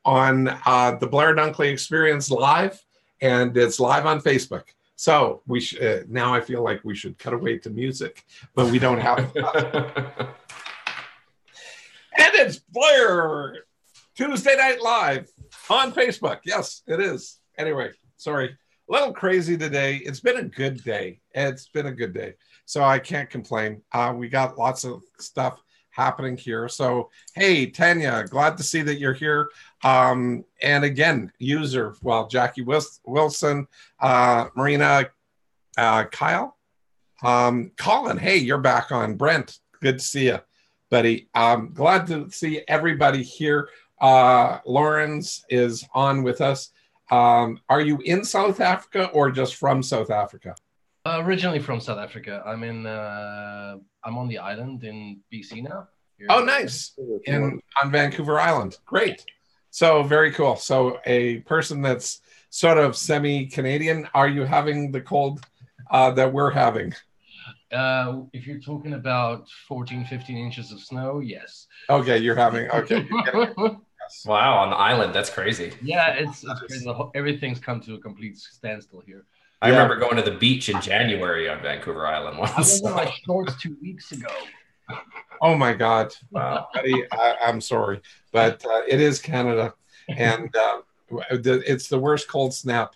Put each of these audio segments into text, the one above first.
on the Blair Dunkley Experience Live, and it's live on Facebook. So we now I feel like we should cut away to music, but we don't have. And it's Blair Tuesday Night Live on Facebook. Yes, it is. Anyway, sorry. A little crazy today. It's been a good day. So I can't complain. We got lots of stuff happening here. So, hey, Tanya, glad to see that you're here. And again, Jackie Wilson, Marina, Kyle, Colin, hey, you're back on. Brent, good to see you, buddy. Glad to see everybody here. Lawrence is on with us. Are you in South Africa or just from South Africa? Originally from South Africa. I'm on the island in BC now. Oh, nice. On Vancouver Island. Great. So very cool. So a person that's sort of semi-Canadian, are you having the cold that we're having? If you're talking about 14, 15 inches of snow, yes. Okay, you're having, okay. Yes. Wow, on the island, that's crazy. Yeah, it's crazy. Everything's come to a complete standstill here. I remember going to the beach in January on Vancouver Island once. I was in my shorts 2 weeks ago. Oh my God. Wow. Buddy, I'm sorry, but it is Canada, and it's the worst cold snap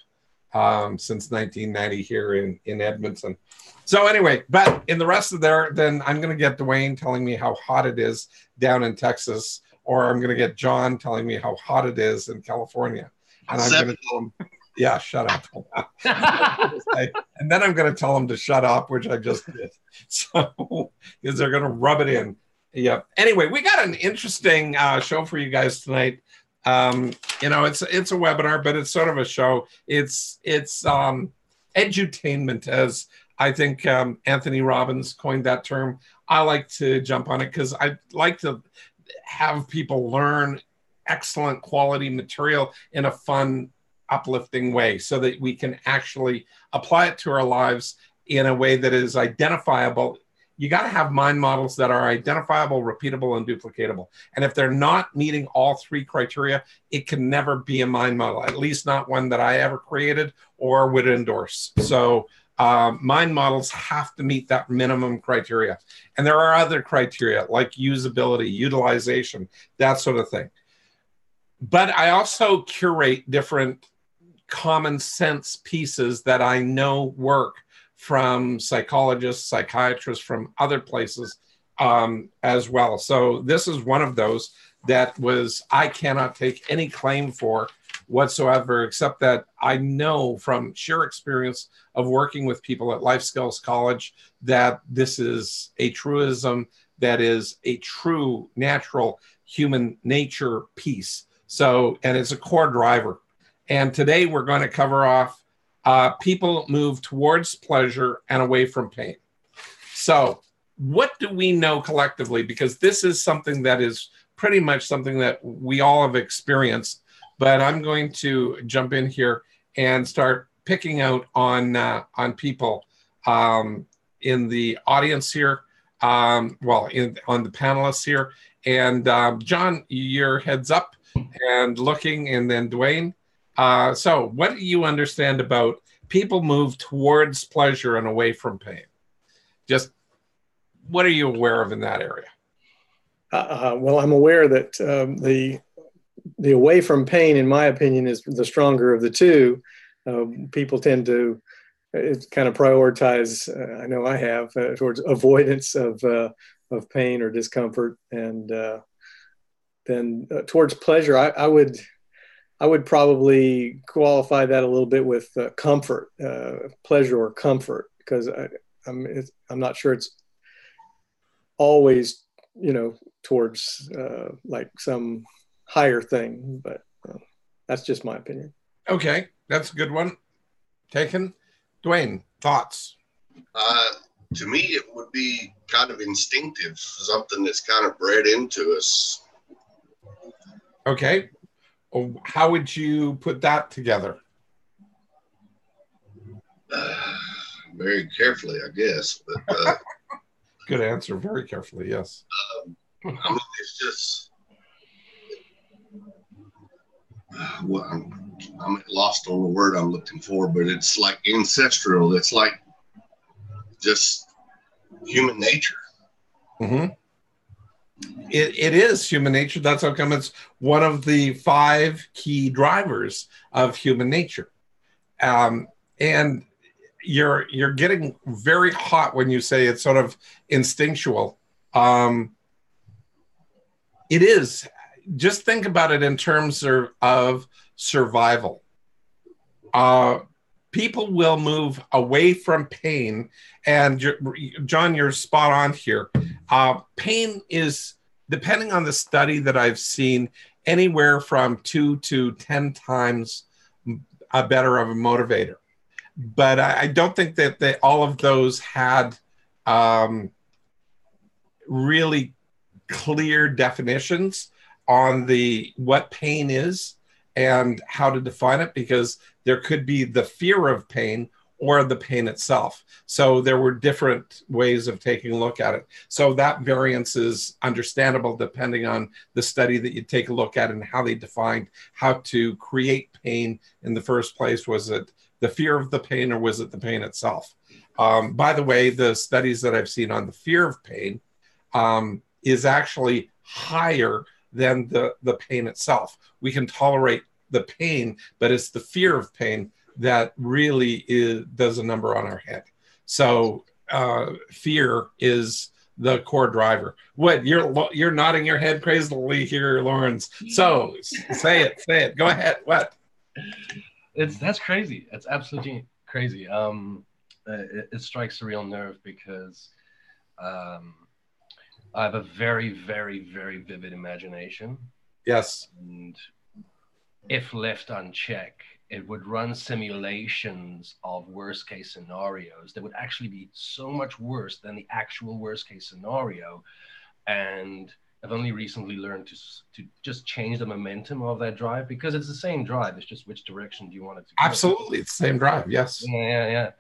since 1990 here in Edmonton. So anyway, but in the rest of there, then I'm going to get Dwayne telling me how hot it is down in Texas, or I'm going to get John telling me how hot it is in California. And I'm going to tell him, yeah, shut up. And then I'm going to tell them to shut up, which I just did. So, because they're going to rub it in. Yeah. Anyway, we got an interesting show for you guys tonight. You know, it's a webinar, but it's sort of a show. It's edutainment, as I think Anthony Robbins coined that term. I like to jump on it because I like to have people learn excellent quality material in a fun, uplifting way so that we can actually apply it to our lives in a way that is identifiable. You got to have mind models that are identifiable, repeatable, and duplicatable. And if they're not meeting all three criteria, it can never be a mind model, at least not one that I ever created or would endorse. So mind models have to meet that minimum criteria. And there are other criteria like usability, utilization, that sort of thing. But I also curate different common sense pieces that I know work from psychologists, psychiatrists, from other places as well. So this is one of those that I cannot take any claim for whatsoever, except that I know from sheer experience of working with people at Life Skills College that this is a truism, that is a true natural human nature piece. So, and it's a core driver. And today we're going to cover off people move towards pleasure and away from pain. So what do we know collectively? Because this is something that is pretty much something that we all have experienced. But I'm going to jump in here and start picking out on people in the audience here, on the panelists here. And John, your heads up and looking, and then Dwayne. So what do you understand about people move towards pleasure and away from pain? Just what are you aware of in that area? Well, I'm aware that the away from pain, in my opinion, is the stronger of the two. People tend to kind of prioritize, I know I have, towards avoidance of pain or discomfort. And then towards pleasure, I would probably qualify that a little bit with comfort, pleasure or comfort, because I'm not sure it's always, towards like some higher thing, but that's just my opinion. Okay, that's a good one. Taken. Dwayne, thoughts? To me, it would be kind of instinctive, something that's kind of bred into us. Okay. How would you put that together? Very carefully, I guess. But good answer. Very carefully, yes. I mean, it's just well, I'm lost on the word I'm looking for, but it's like ancestral. It's like just human nature. Mm-hmm. It is human nature. That's how come it's one of the 5 key drivers of human nature. And you're getting very hot when you say it's sort of instinctual. It is. Just think about it in terms of survival. People will move away from pain, and John, you're spot on here. Pain is, depending on the study that I've seen, anywhere from 2 to 10 times a better of a motivator. But I don't think that all of those had really clear definitions on what pain is and how to define it, because there could be the fear of pain or the pain itself. So there were different ways of taking a look at it. So that variance is understandable depending on the study that you take a look at and how they defined how to create pain in the first place. Was it the fear of the pain, or was it the pain itself? By the way, the studies that I've seen on the fear of pain is actually higher than the pain itself. We can tolerate the pain, but it's the fear of pain that really does a number on our head. So fear is the core driver. What, you're nodding your head crazily here, Lawrence. So say it. Go ahead. What? That's crazy. It's absolutely crazy. It strikes a real nerve because I have a very, very, very vivid imagination. Yes. And if left unchecked, it would run simulations of worst case scenarios that would actually be so much worse than the actual worst case scenario. And I've only recently learned to just change the momentum of that drive, because it's the same drive. It's just which direction do you want it to go. Absolutely. It's the same drive. Yes. Yeah.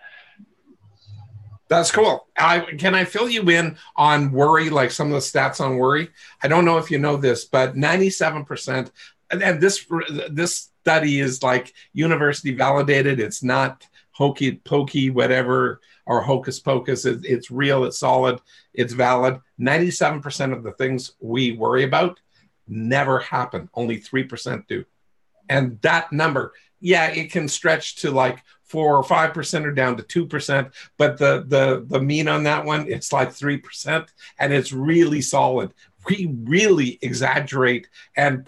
That's cool. Can I fill you in on worry, like some of the stats on worry? I don't know if you know this, but 97%, and this study is like university validated. It's not hokey pokey, whatever, or hocus pocus. It's real, it's solid, it's valid. 97% of the things we worry about never happen. Only 3% do. And that number, yeah, it can stretch to like 4 or 5% or down to 2%, but the mean on that one, it's like 3%, and it's really solid. We really exaggerate and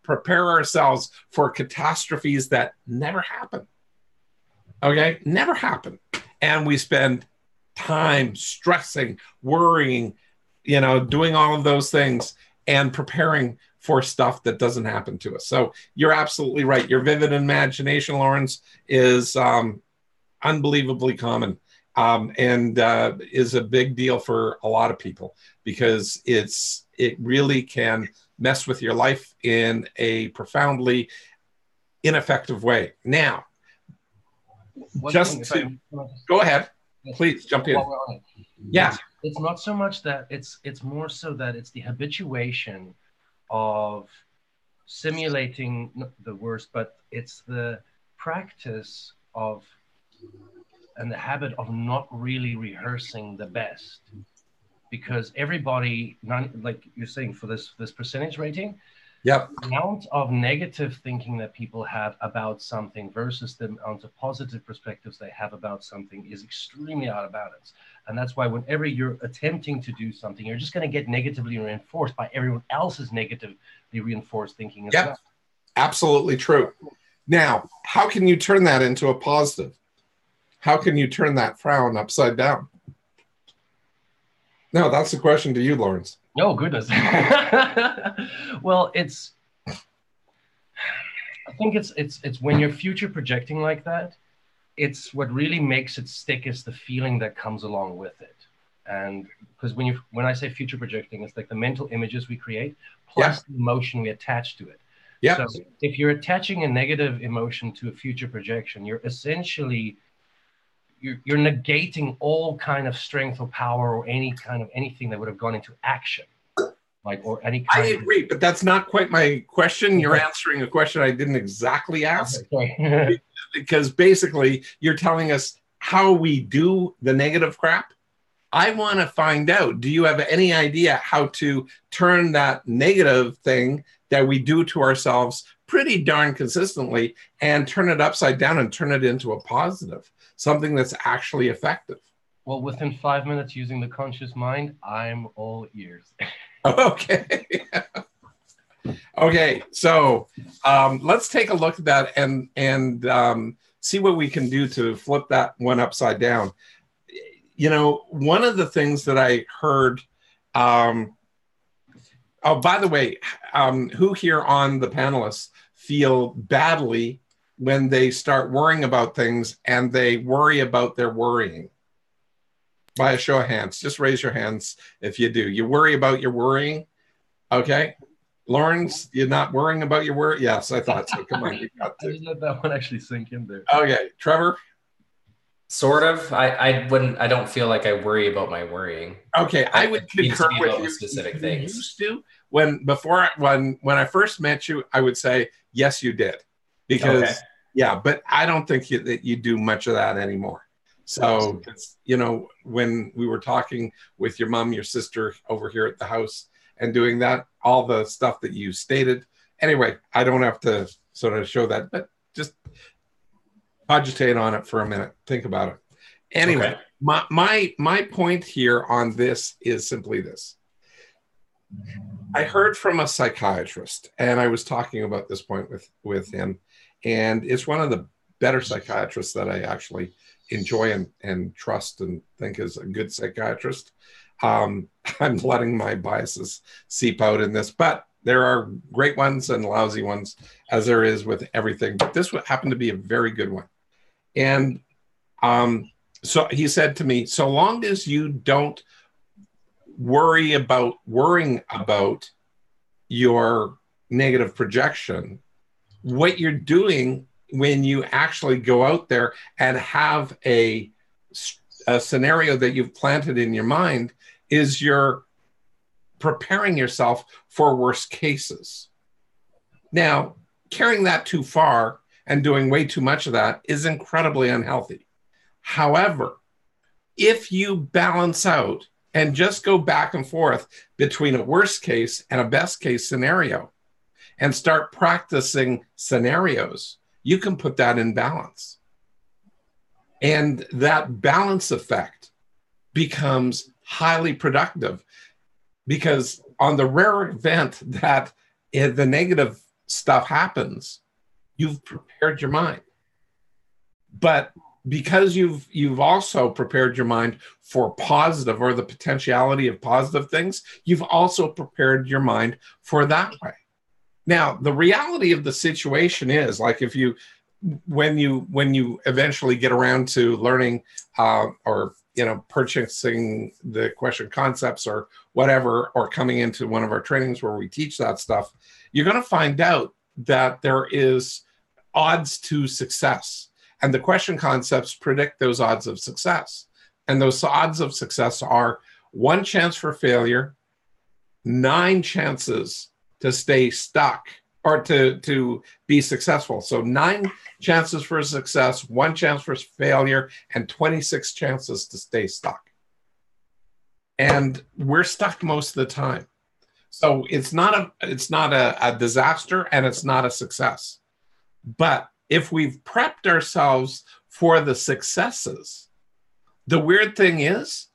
prepare ourselves for catastrophes that never happen. Okay, never happen, and we spend time stressing, worrying, doing all of those things and preparing for stuff that doesn't happen to us. So you're absolutely right. Your vivid imagination, Lawrence, is unbelievably common, and is a big deal for a lot of people, because it really can mess with your life in a profoundly ineffective way. Now, go ahead, please jump in. Yeah, it's not so much that it's more so that it's the habituation of simulating the worst, but it's the practice of and the habit of not really rehearsing the best, because everybody, like you're saying, for this percentage rating, yep, the amount of negative thinking that people have about something versus the amount of positive perspectives they have about something is extremely out of balance. And that's why whenever you're attempting to do something, you're just going to get negatively reinforced by everyone else's negatively reinforced thinking as well. Absolutely true. Now, how can you turn that into a positive? How can you turn that frown upside down? No, that's the question to you, Lawrence. Oh, goodness. Well, I think it's when you're future projecting like that, it's what really makes it stick is the feeling that comes along with it. And because when I say future projecting, it's like the mental images we create plus the emotion we attach to it. So if you're attaching a negative emotion to a future projection, you're essentially you're negating all kind of strength or power or any kind of anything that would have gone into action. like, or any I kind agree, but that's not quite my question. You're answering a question I didn't exactly ask. Okay. Because basically you're telling us how we do the negative crap. I want to find out, do you have any idea how to turn that negative thing that we do to ourselves pretty darn consistently and turn it upside down and turn it into a positive, something that's actually effective? Well, within 5 minutes using the conscious mind, I'm all ears. Okay. Okay, so let's take a look at that and see what we can do to flip that one upside down. You know, one of the things that I heard, oh, by the way, who here on the panelists feel badly when they start worrying about things and they worry about their worrying? By a show of hands, just raise your hands if you do. You worry about your worrying? Okay. Lawrence, you're not worrying about your worry? Yes, I thought so. Come on, you got I to. just let that one actually sink in there. Okay. Trevor? Sort of. I wouldn't. I don't feel like I worry about my worrying. Okay, I would It seems to concur be with about you. specific You things. used to, when I first met you, I would say yes, you did, because Okay. yeah, but I don't think that you do much of that anymore. So it's, you know, when we were talking with your mom, your sister over here at the house, and doing that, all the stuff that you stated. Anyway, I don't have to sort of show that, but just cogitate on it for a minute. Think about it. Anyway, Okay. my point here on this is simply this. I heard from a psychiatrist, and I was talking about this point with him, and it's one of the better psychiatrists that I actually enjoy and trust and think is a good psychiatrist. I'm letting my biases seep out in this, but there are great ones and lousy ones, as there is with everything. But this happened to be a very good one. And so he said to me, so long as you don't worrying about your negative projection, what you're doing when you actually go out there and have a scenario that you've planted in your mind is you're preparing yourself for worst cases. Now, carrying that too far and doing way too much of that is incredibly unhealthy. However, if you balance out and just go back and forth between a worst case and a best case scenario and start practicing scenarios, you can put that in balance. And that balance effect becomes highly productive, because on the rare event that the negative stuff happens, you've prepared your mind. But because you've also prepared your mind for positive, or the potentiality of positive things, you've also prepared your mind for that way. Now, the reality of the situation is, like, if you, when you eventually get around to learning or, you know, purchasing the question concepts or whatever, or coming into one of our trainings where we teach that stuff, you're going to find out that there is odds to success. And the question concepts predict those odds of success. And those odds of success are 1 chance for failure, 9 chances to stay stuck or to be successful. So 9 chances for success, 1 chance for failure, and 26 chances to stay stuck. And we're stuck most of the time. So it's not a disaster, and it's not a success. But if we've prepped ourselves for the successes, the weird thing is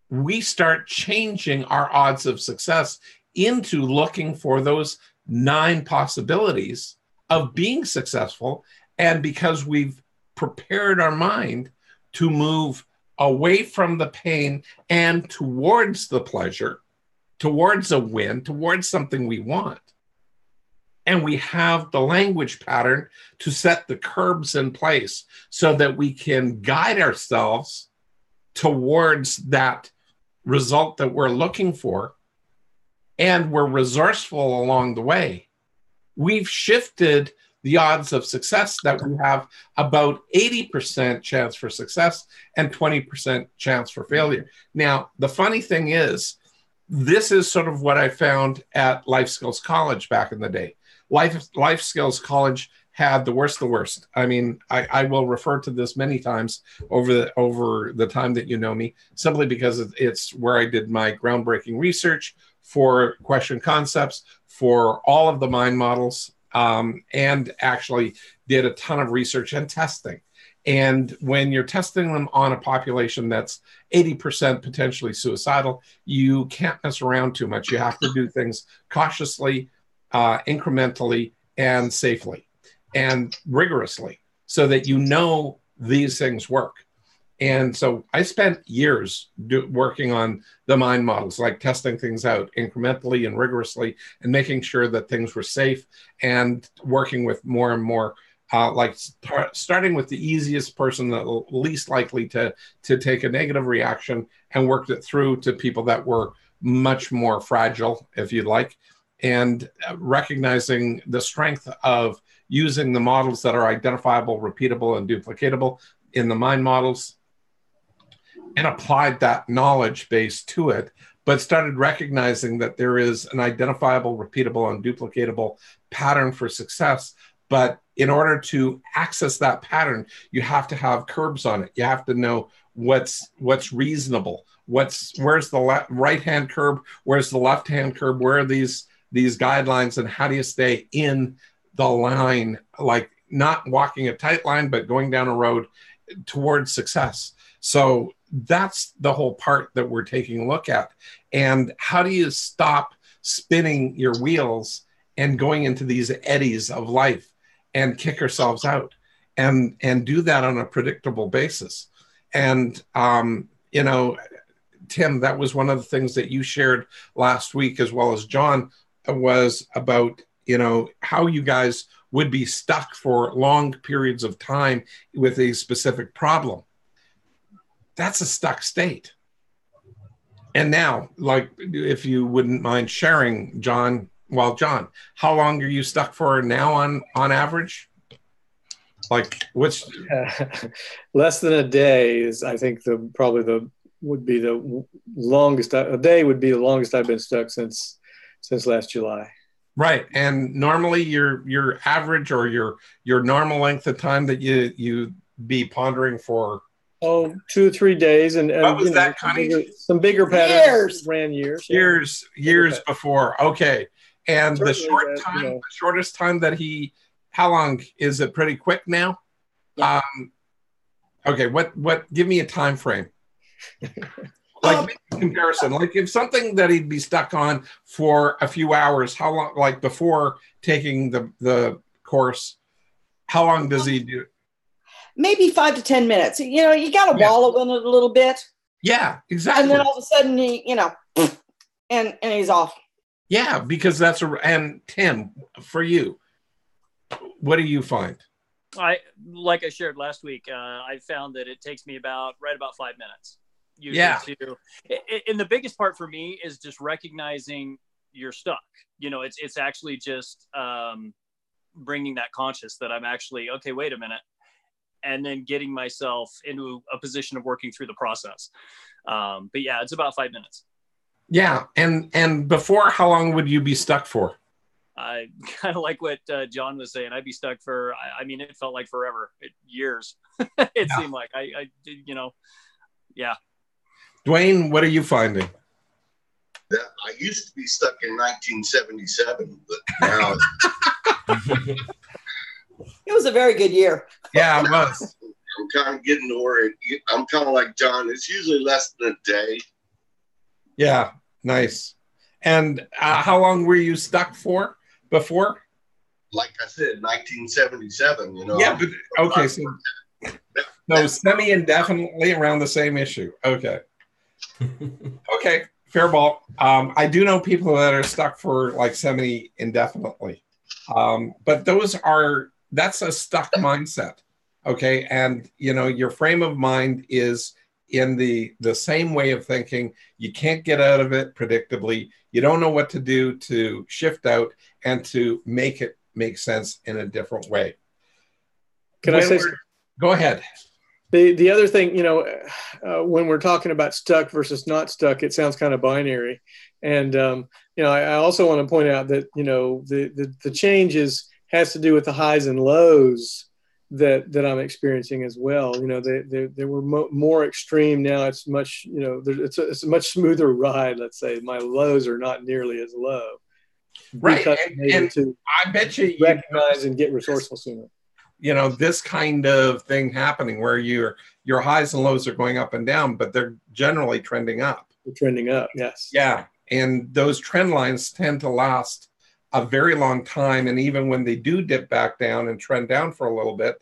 we start changing our odds of success into looking for those 9 possibilities of being successful. And because we've prepared our mind to move away from the pain and towards the pleasure, towards a win, towards something we want. And we have the language pattern to set the curbs in place so that we can guide ourselves towards that result that we're looking for. And we're resourceful along the way. We've shifted the odds of success that we have about 80% chance for success and 20% chance for failure. Now, the funny thing is, this is sort of what I found at Life Skills College back in the day. Life Skills College had the worst. I mean, I will refer to this many times over the time that you know me, simply because it's where I did my groundbreaking research for question concepts, for all of the mind models, and actually did a ton of research and testing. And when you're testing them on a population that's 80% potentially suicidal, you can't mess around too much. You have to do things cautiously, incrementally, and safely, and rigorously, so that you know these things work. And so I spent years working on the mind models, like testing things out incrementally and rigorously, and making sure that things were safe, and working with more and more, starting with the easiest person, the least likely to take a negative reaction, and worked it through to people that were much more fragile, if you'd like, and recognizing the strength of using the models that are identifiable, repeatable, and duplicatable in the mind models, and applied that knowledge base to it, but started recognizing that there is an identifiable, repeatable, and duplicatable pattern for success. But in order to access that pattern, you have to have curbs on it. You have to know what's reasonable. Where's the right-hand curb? Where's the left-hand curb? Where are these guidelines, and how do you stay in the line, like not walking a tight line, but going down a road towards success? So that's the whole part that we're taking a look at. And how do you stop spinning your wheels and going into these eddies of life and kick ourselves out, and do that on a predictable basis? And, Tim, that was one of the things that you shared last week, as well as John, was about, how you guys would be stuck for long periods of time with a specific problem. That's a stuck state. And now, like, if you wouldn't mind sharing, John, how long are you stuck for now on average? Like, which less than a day is, I think, would be the longest. A day would be the longest I've been stuck since last July. Right. And normally your average, or your normal length of time that you be pondering for? 2 or 3 days. And what was that, Connie? Some bigger patterns ran years. Years before. Okay. And certainly the shortest time that how long is it? Pretty quick now? Yeah. Okay. What, give me a time frame. Like, make a comparison. Like, if something that he'd be stuck on for a few hours, how long, like before taking the course, how long does he do? Maybe 5 to 10 minutes. You got to wallow in it a little bit. Yeah, exactly. And then all of a sudden and he's off. Yeah, because and Tim, for you, what do you find? Like I shared last week, I found that it takes me about 5 minutes. Usually. And the biggest part for me is just recognizing you're stuck. It's actually just bringing that conscious that I'm actually, okay, wait a minute. And then getting myself into a position of working through the process. But yeah, it's about 5 minutes. Yeah. And before, how long would you be stuck for? I kind of like what John was saying. I'd be stuck for, it felt like forever, years. It seemed like yeah. Dwayne, what are you finding? I used to be stuck in 1977, but now it was a very good year. Yeah, it was. I'm kind of getting to where I'm kind of like John. It's usually less than a day. Yeah, nice. And how long were you stuck for before? Like I said, 1977. Yeah, but okay, so semi-indefinitely around the same issue. Okay. Okay, fair ball. I do know people that are stuck for like semi-indefinitely, but that's a stuck mindset. Okay, and your frame of mind is in the same way of thinking. You can't get out of it predictably. You don't know what to do to shift out and to make it make sense in a different way. Can I say? Go ahead. The other thing, when we're talking about stuck versus not stuck, it sounds kind of binary. And, I also want to point out that, the changes has to do with the highs and lows that I'm experiencing as well. They were more extreme. Now it's much, it's a much smoother ride. Let's say my lows are not nearly as low. Right. And I bet you recognize and get resourceful sooner. This kind of thing happening where your highs and lows are going up and down, but they're generally trending up. They're trending up, yes. Yeah. And those trend lines tend to last a very long time. And even when they do dip back down and trend down for a little bit,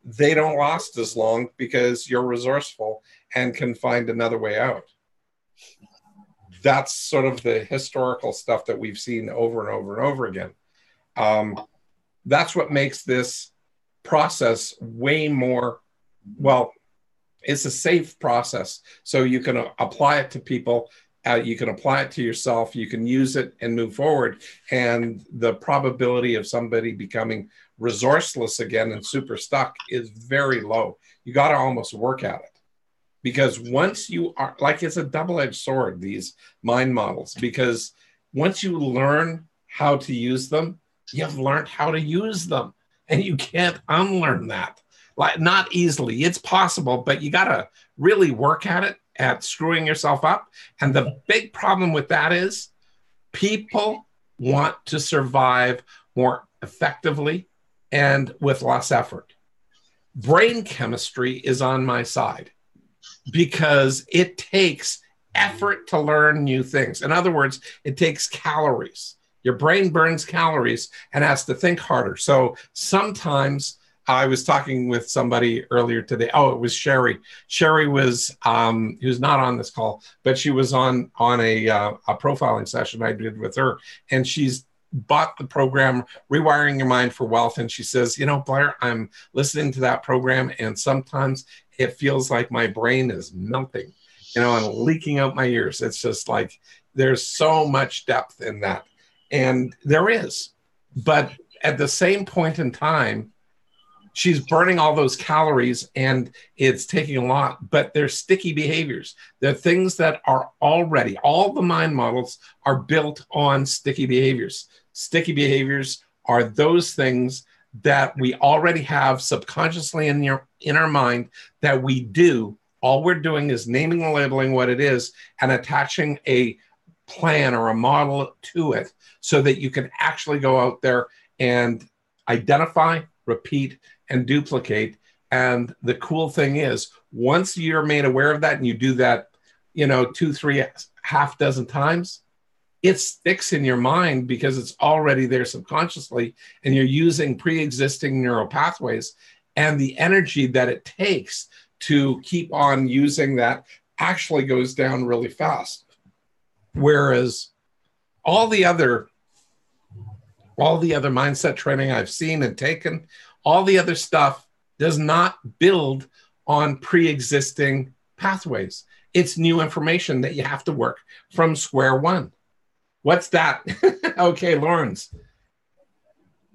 they don't last as long because you're resourceful and can find another way out. That's sort of the historical stuff that we've seen over and over and over again. That's what makes this process way more, well, it's a safe process. So you can apply it to people. You can apply it to yourself. You can use it and move forward. And the probability of somebody becoming resourceless again and super stuck is very low. You got to almost work at it. Because once you are, like, it's a double-edged sword, these mind models, because once you learn how to use them, you've learned how to use them, and you can't unlearn that. Like, not easily. It's possible, but you got to really work at it, at screwing yourself up. And the big problem with that is people want to survive more effectively and with less effort. Brain chemistry is on my side, because it takes effort to learn new things. In other words, it takes calories. Your brain burns calories and has to think harder. So sometimes I was talking with somebody earlier today. Oh, it was Sherry. Sherry was, who's not on this call, but she was on a profiling session I did with her. And she's bought the program, Rewiring Your Mind for Wealth. And she says, Blair, I'm listening to that program, and sometimes it feels like my brain is melting, and leaking out my ears. It's just like, there's so much depth in that. And there is. But at the same point in time, she's burning all those calories and it's taking a lot, but they're sticky behaviors. They're things that are already, all the mind models are built on sticky behaviors. Sticky behaviors are those things that we already have subconsciously in our mind that we do. All we're doing is naming and labeling what it is and attaching a plan or a model to it so that you can actually go out there and identify, repeat, and duplicate. And the cool thing is, once you're made aware of that and you do that, 2, 3, half dozen times, it sticks in your mind because it's already there subconsciously, and you're using pre-existing neural pathways, and the energy that it takes to keep on using that actually goes down really fast. Whereas all the other mindset training I've seen and taken, all the other stuff does not build on pre-existing pathways. It's new information that you have to work from square one. What's that? Okay, Lawrence.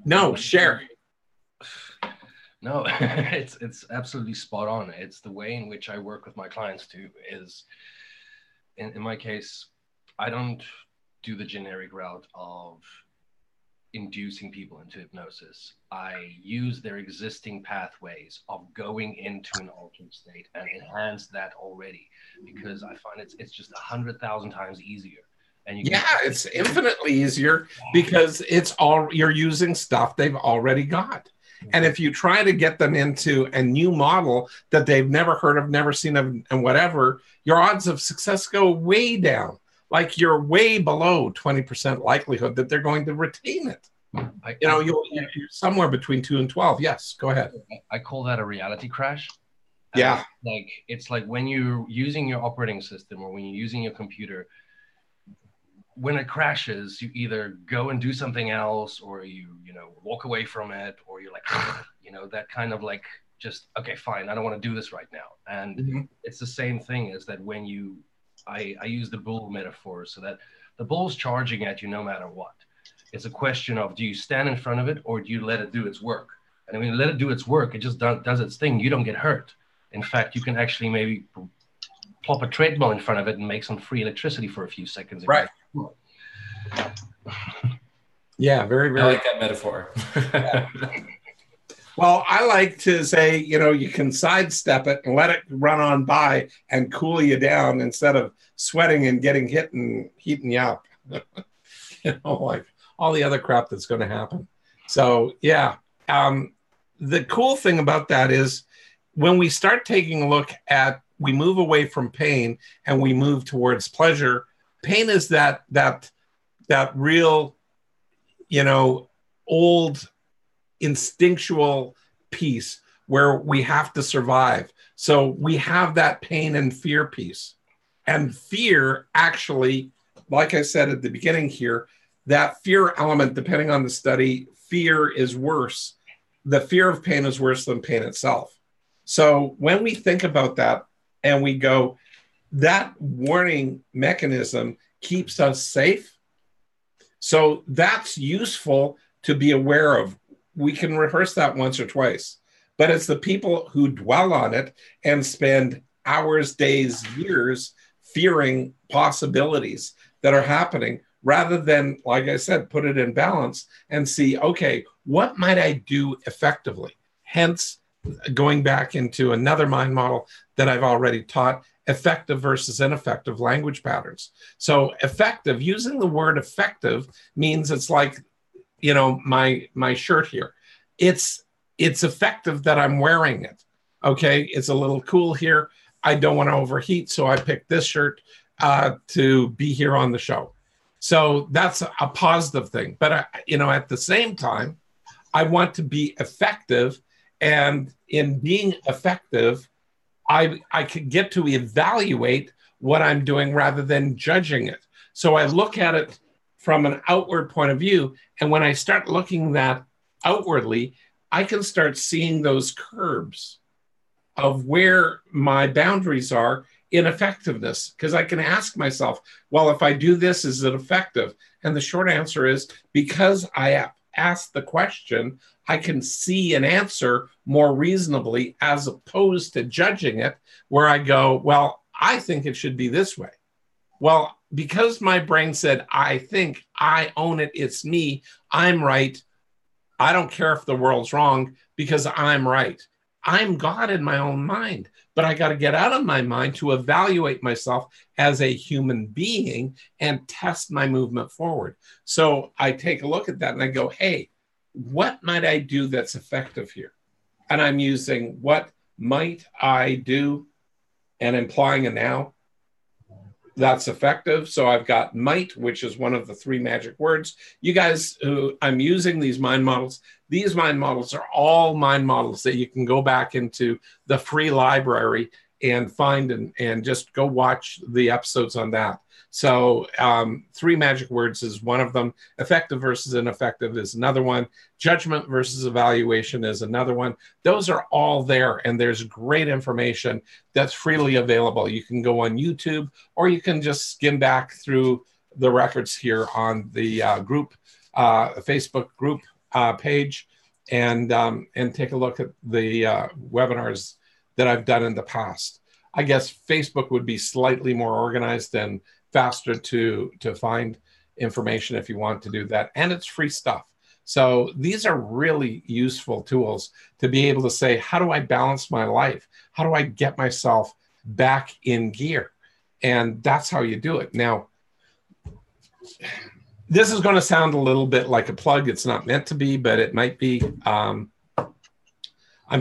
No, share. No, it's absolutely spot on. It's the way in which I work with my clients too. Is in my case, I don't do the generic route of inducing people into hypnosis. I use their existing pathways of going into an altered state and enhance that already, because I find it's just 100,000 times easier. And it's infinitely easier because you're using stuff they've already got. And if you try to get them into a new model that they've never heard of, never seen of, and whatever, your odds of success go way down. Like, you're way below 20% likelihood that they're going to retain it. You're somewhere between 2 and 12. Yes, go ahead. I call that a reality crash. Yeah. It's like when you're using your operating system or when you're using your computer, when it crashes, you either go and do something else, or you walk away from it, or you're like, that kind of like, just, okay, fine, I don't want to do this right now. And it's the same thing as that when I use the bull metaphor, so that the bull's charging at you no matter what. It's a question of, do you stand in front of it or do you let it do its work? And when you let it do its work, it just does its thing. You don't get hurt. In fact, you can actually maybe plop a treadmill in front of it and make some free electricity for a few seconds. Right. Yeah, very, very. I like that metaphor. Well, I like to say, you can sidestep it and let it run on by and cool you down instead of sweating and getting hit and heating you up. Like all the other crap that's going to happen. So, yeah. The cool thing about that is when we start taking a look at, we move away from pain and we move towards pleasure. Pain is that real, old instinctual piece where we have to survive. So we have that pain and fear piece. And fear actually, like I said at the beginning here, that fear element, depending on the study, fear is worse. The fear of pain is worse than pain itself. So when we think about that and we go, that warning mechanism keeps us safe. So that's useful to be aware of. We can rehearse that once or twice, but it's the people who dwell on it and spend hours, days, years fearing possibilities that are happening rather than, like I said, put it in balance and see, okay, what might I do effectively? Hence, going back into another mind model that I've already taught, effective versus ineffective language patterns. So effective, using the word effective means it's like, my shirt here. It's effective that I'm wearing it. Okay, it's a little cool here. I don't want to overheat, so I picked this shirt to be here on the show. So that's a positive thing. But at the same time, I want to be effective, and in being effective, I could get to evaluate what I'm doing rather than judging it. So I look at it from an outward point of view. And when I start looking that outwardly, I can start seeing those curbs of where my boundaries are in effectiveness. Because I can ask myself, well, if I do this, is it effective? And the short answer is, because I asked the question, I can see an answer more reasonably as opposed to judging it, where I go, well, I think it should be this way. Well, because my brain said, I think, I own it, it's me, I'm right. I don't care if the world's wrong because I'm right. I'm God in my own mind, but I got to get out of my mind to evaluate myself as a human being and test my movement forward. So I take a look at that and I go, hey, what might I do that's effective here? And I'm using what might I do and implying a now that's effective. So I've got might, which is one of the 3 magic words. You guys who I'm using these mind models are all mind models that you can go back into the free library and find and just go watch the episodes on that. So 3 magic words is one of them. Effective versus ineffective is another one. Judgment versus evaluation is another one. Those are all there, and there's great information that's freely available. You can go on YouTube, or you can just skim back through the records here on the Facebook group page, and take a look at the webinars that I've done in the past. I guess Facebook would be slightly more organized and faster to find information if you want to do that. And it's free stuff. So these are really useful tools to be able to say, how do I balance my life? How do I get myself back in gear? And that's how you do it. Now, this is going to sound a little bit like a plug. It's not meant to be, but it might be. I'm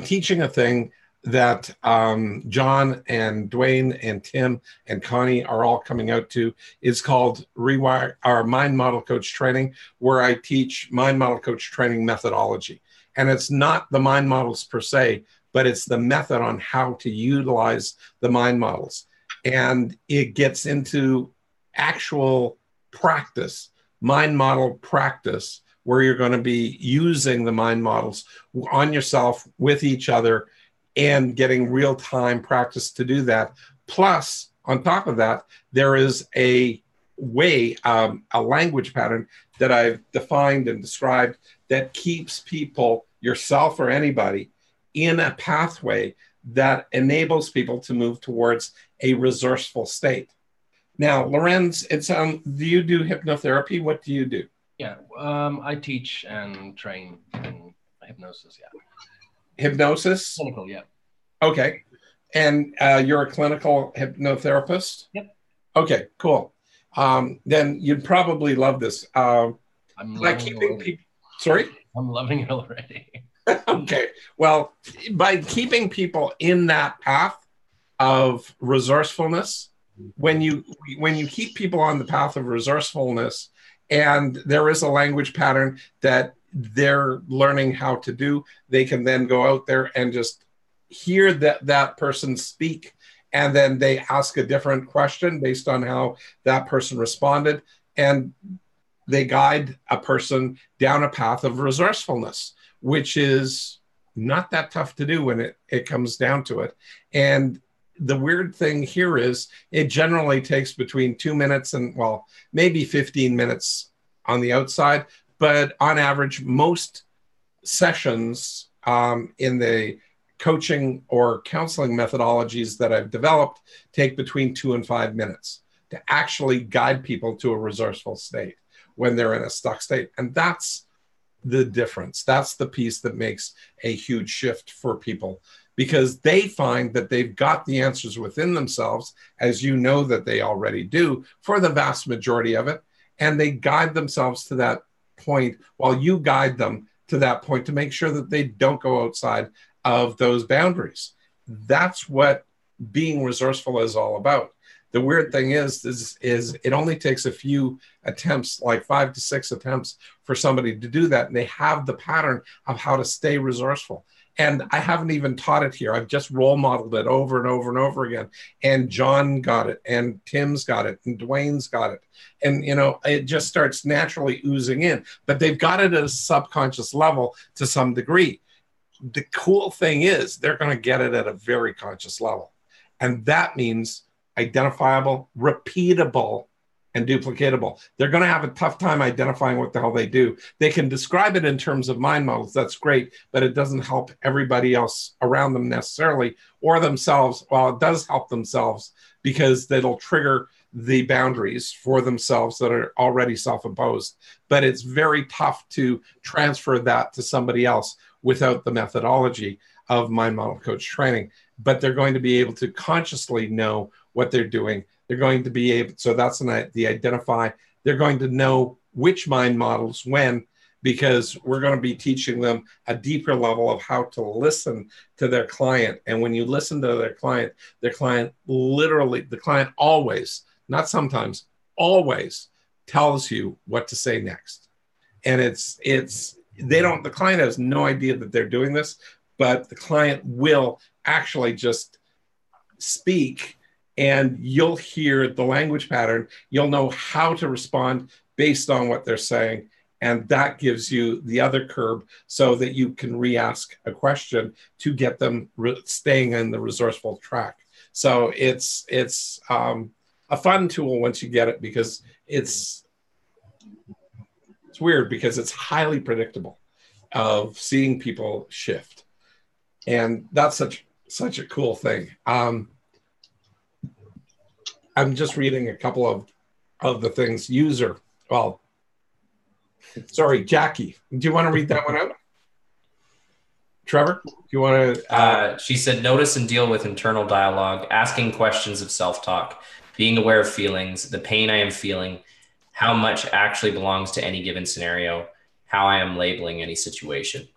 teaching a thing that John and Dwayne and Tim and Connie are all coming out to. Is called Rewire, our Mind Model Coach Training, where I teach Mind Model Coach Training methodology. And it's not the mind models per se, but it's the method on how to utilize the mind models. And it gets into actual practice, mind model practice, where you're going to be using the mind models on yourself, with each other, and getting real-time practice to do that. Plus, on top of that, there is a way, a language pattern that I've defined and described that keeps people, yourself or anybody, in a pathway that enables people to move towards a resourceful state. Now, Lorenz, do you do hypnotherapy? What do you do? Yeah, I teach and train in hypnosis. Yeah, Hypnosis? clinical. Yeah. Okay. And you're a clinical hypnotherapist? Yep. Okay, cool. Then you'd probably love this. I'm By loving it keeping already. people, sorry? I'm loving it already. Okay. Well, by keeping people in that path of resourcefulness, when you keep people on the path of resourcefulness, and there is a language pattern that they're learning how to do, they can then go out there and just hear that person speak, and then they ask a different question based on how that person responded, and they guide a person down a path of resourcefulness, which is not that tough to do when it comes down to it. And the weird thing here is it generally takes between 2 minutes and, well, maybe 15 minutes on the outside, but on average, most sessions in the coaching or counseling methodologies that I've developed take between 2 and 5 minutes to actually guide people to a resourceful state when they're in a stuck state. And that's the difference. That's the piece that makes a huge shift for people, because they find that they've got the answers within themselves, as you know that they already do for the vast majority of it. And they guide themselves to that point while you guide them to that point to make sure that they don't go outside of those boundaries. That's what being resourceful is all about. The weird thing is it only takes a few attempts, like 5 to 6 attempts, for somebody to do that. And they have the pattern of how to stay resourceful. And I haven't even taught it here. I've just role modeled it over and over and over again. And John got it, and Tim's got it, and Dwayne's got it. And, you know, it just starts naturally oozing in. But they've got it at a subconscious level to some degree. The cool thing is they're going to get it at a very conscious level. And that means identifiable, repeatable, and duplicatable. They're going to have a tough time identifying what the hell they do. They can describe it in terms of mind models. That's great, but it doesn't help everybody else around them necessarily, or themselves. Well, it does help themselves because it'll trigger the boundaries for themselves that are already self-imposed. But it's very tough to transfer that to somebody else without the methodology of mind model coach training. But they're going to be able to consciously know what they're doing. They're going to be able, so that's the identify. They're going to know which mind models when, because we're going to be teaching them a deeper level of how to listen to their client. And when you listen to their client literally, the client always, not sometimes, always tells you what to say next. And the client has no idea that they're doing this, but the client will actually just speak, and you'll hear the language pattern. You'll know how to respond based on what they're saying. And that gives you the other curb so that you can re-ask a question to get them staying in the resourceful track. So it's a fun tool once you get it, because it's weird because it's highly predictable of seeing people shift. And that's such a cool thing. I'm just reading a couple of the things. Jackie, do you want to read that one out? Trevor, do you want to? She said, notice and deal with internal dialogue, asking questions of self-talk, being aware of feelings, the pain I am feeling, how much actually belongs to any given scenario, how I am labeling any situation.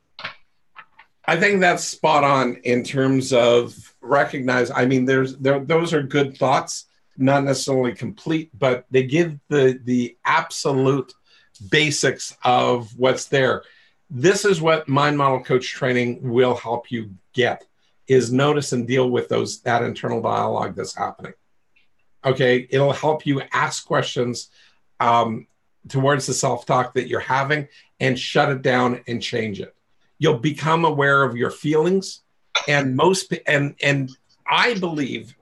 I think that's spot on in terms of recognize. I mean, those are good thoughts, not necessarily complete, but they give the absolute basics of what's there. This is what mind model coach training will help you get, is notice and deal with that internal dialogue that's happening. Okay, it'll help you ask questions towards the self-talk that you're having and shut it down and change it. You'll become aware of your feelings, and I believe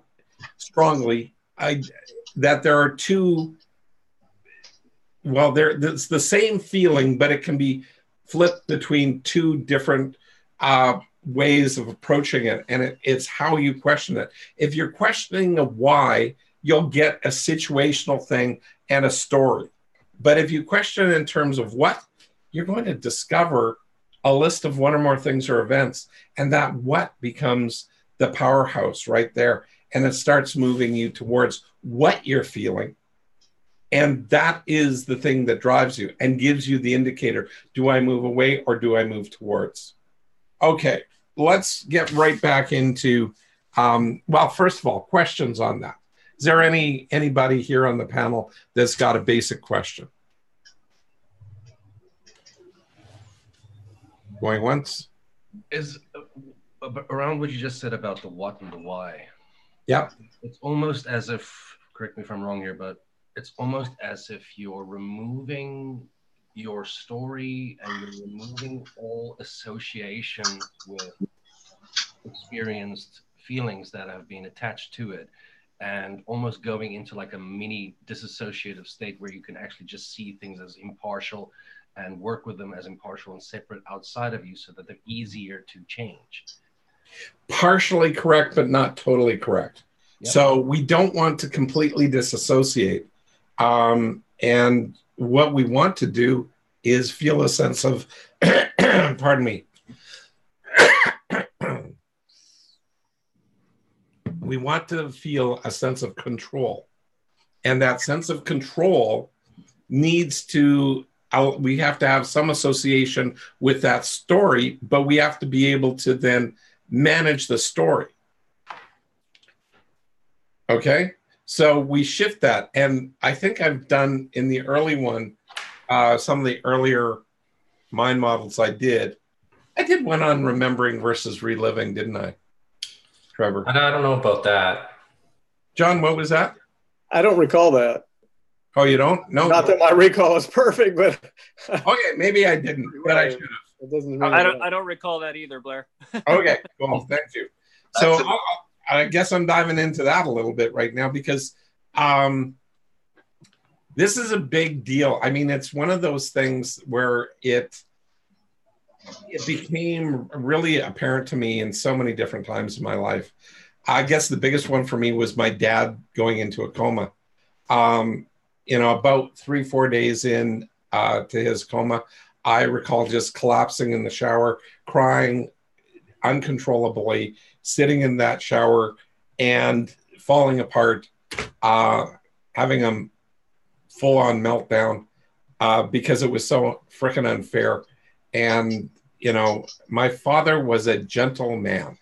strongly that there are two. Well, it's the same feeling, but it can be flipped between two different ways of approaching it, and it's how you question it. If you're questioning a why, you'll get a situational thing and a story. But if you question it in terms of what, you're going to discover a list of one or more things or events, and that what becomes the powerhouse right there. And it starts moving you towards what you're feeling. And that is the thing that drives you and gives you the indicator. Do I move away or do I move towards? Okay, let's get right back into, well, first of all, questions on that. Is there anybody here on the panel that's got a basic question? Going once? Is around what you just said about the what and the why. Yeah. It's almost as if, correct me if I'm wrong here, but it's almost as if you're removing your story and you're removing all association with experienced feelings that have been attached to it, and almost going into like a mini disassociative state where you can actually just see things as impartial and work with them as impartial and separate outside of you so that they're easier to change. Partially correct, but not totally correct. Yep. So we don't want to completely disassociate. And what we want to do is feel a sense of, pardon me. We want to feel a sense of control. And that sense of control needs to, we have to have some association with that story, but we have to be able to then manage the story. Okay? So we shift that. And I think I've done in the early one, some of the earlier mind models I did one on remembering versus reliving, didn't I, Trevor? I don't know about that. John, what was that? I don't recall that. Oh, you don't? No. Not that my recall is perfect, but okay, maybe I didn't, but I should have. It doesn't I don't recall that either, Blair. Okay, cool. Thank you. So I guess I'm diving into that a little bit right now because this is a big deal. I mean, it's one of those things where it became really apparent to me in so many different times in my life. I guess the biggest one for me was my dad going into a coma. About 3-4 days in to his coma, I recall just collapsing in the shower, crying uncontrollably, sitting in that shower and falling apart, having a full-on meltdown because it was so freaking unfair. And, my father was a gentle man.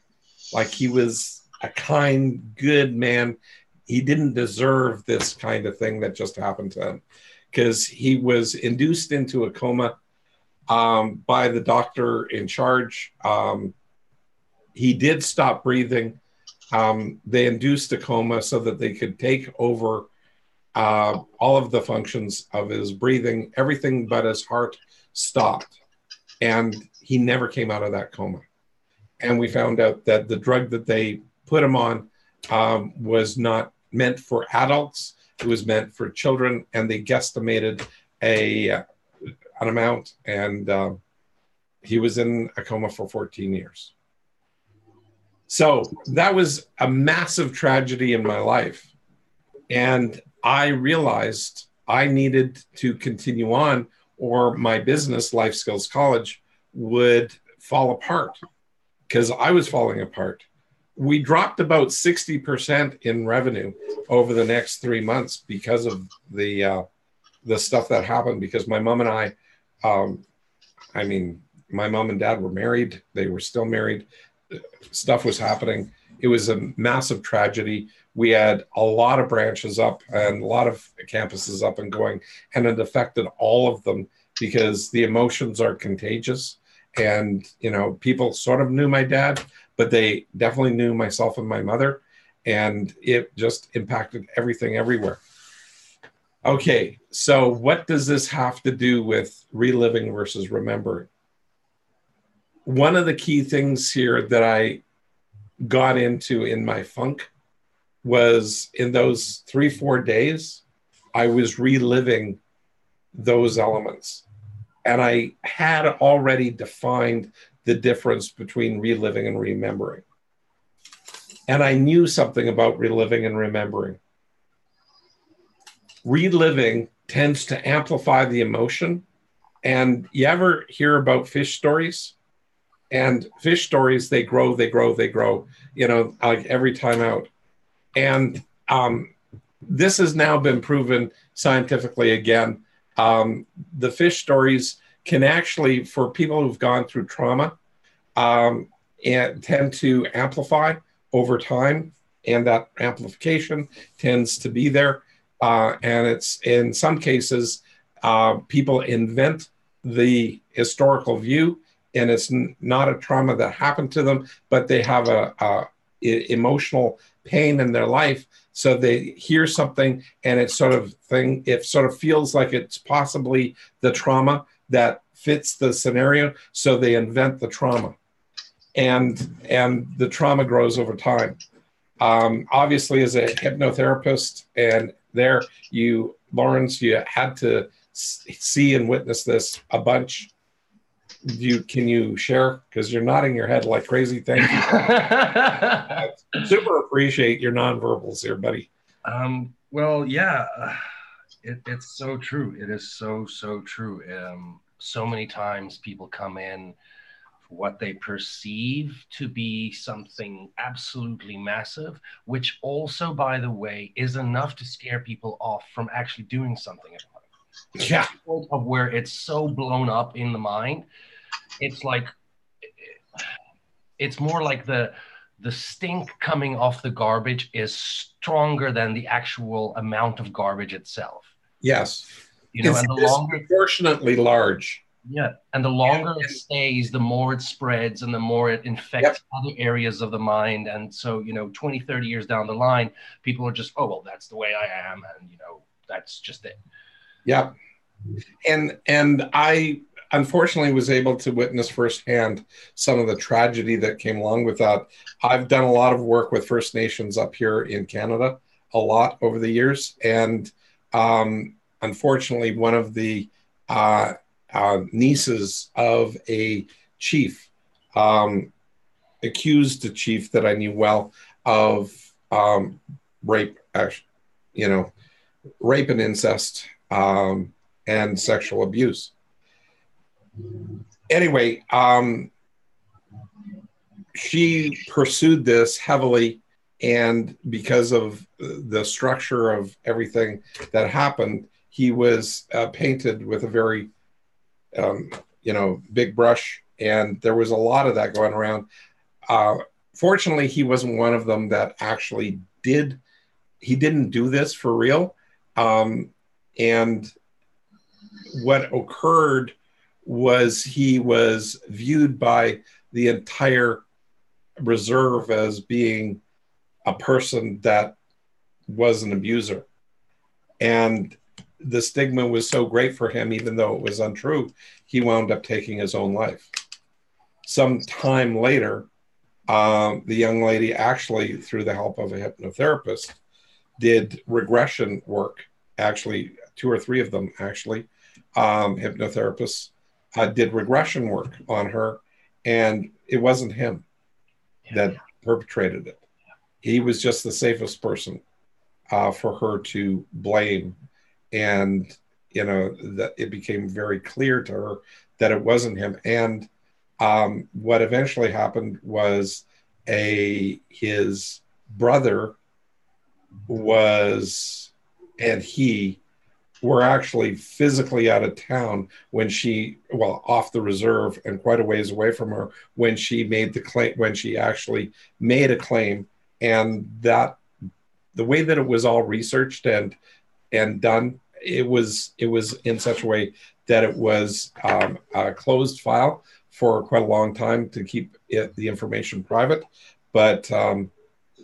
Like, he was a kind, good man. He didn't deserve this kind of thing that just happened to him because he was induced into a coma by the doctor in charge. He did stop breathing. They induced a coma so that they could take over all of the functions of his breathing. Everything but his heart stopped. And he never came out of that coma. And we found out that the drug that they put him on was not meant for adults. It was meant for children. And they guesstimated an amount. And he was in a coma for 14 years. So that was a massive tragedy in my life. And I realized I needed to continue on or my business, Life Skills College, would fall apart because I was falling apart. We dropped about 60% in revenue over the next 3 months because of the stuff that happened, because my mom and I my mom and dad were married. They were still married. Stuff was happening. It was a massive tragedy. We had a lot of branches up and a lot of campuses up and going, and it affected all of them because the emotions are contagious. And, people sort of knew my dad, but they definitely knew myself and my mother. And it just impacted everything everywhere. Okay, so what does this have to do with reliving versus remembering? One of the key things here that I got into in my funk was in those 3-4 days, I was reliving those elements. And I had already defined the difference between reliving and remembering. And I knew something about reliving and remembering. Reliving tends to amplify the emotion. And you ever hear about fish stories? And fish stories, they grow, you know, like every time out. And this has now been proven scientifically again. The fish stories can actually, for people who've gone through trauma, and tend to amplify over time. And that amplification tends to be there. And it's, in some cases, people invent the historical view, and it's not a trauma that happened to them, but they have a emotional pain in their life. So they hear something, and it sort of feels like it's possibly the trauma that fits the scenario. So they invent the trauma, and the trauma grows over time. Obviously, as a hypnotherapist, and there you, Lawrence, you had to see and witness this a bunch. Can you share? Because you're nodding your head like crazy. Thank you. Super appreciate your nonverbals here, buddy. Well, yeah, it's so true. It is so true. So many times people come in for what they perceive to be something absolutely massive, which also, by the way, is enough to scare people off from actually doing something about it. Yeah. Of where it's so blown up in the mind. It's like, it's more like the stink coming off the garbage is stronger than the actual amount of garbage itself. Yes. You know, it's and the longer, disproportionately large. Yeah. And the longer it stays, the more it spreads and the more it infects other areas of the mind. And so, you know, 20, 30 years down the line, people are just, oh, well, that's the way I am. And, you know, that's just it. Yeah. And I unfortunately was able to witness firsthand some of the tragedy that came along with that. I've done a lot of work with First Nations up here in Canada, a lot over the years. And unfortunately, one of the nieces of a chief accused a chief that I knew well of rape, you know, rape and incest and sexual abuse. Anyway, she pursued this heavily, and because of the structure of everything that happened, he was painted with a very, you know, big brush, and there was a lot of that going around. Fortunately, he wasn't one of them that actually did. He didn't do this for real. And what occurred was he was viewed by the entire reserve as being a person that was an abuser. And the stigma was so great for him, even though it was untrue, he wound up taking his own life. Some time later, the young lady actually, through the help of a hypnotherapist, did regression work. Actually, 2 or 3 of them actually, hypnotherapists, did regression work on her, and it wasn't him that perpetrated it. He was just the safest person for her to blame. And, you know, that it became very clear to her that it wasn't him. And what eventually happened was his brother and he were actually physically out of town when off the reserve and quite a ways away from her when she made the claim, when she actually made a claim. And that the way that it was all researched and done, it was in such a way that it was a closed file for quite a long time to keep the information private. But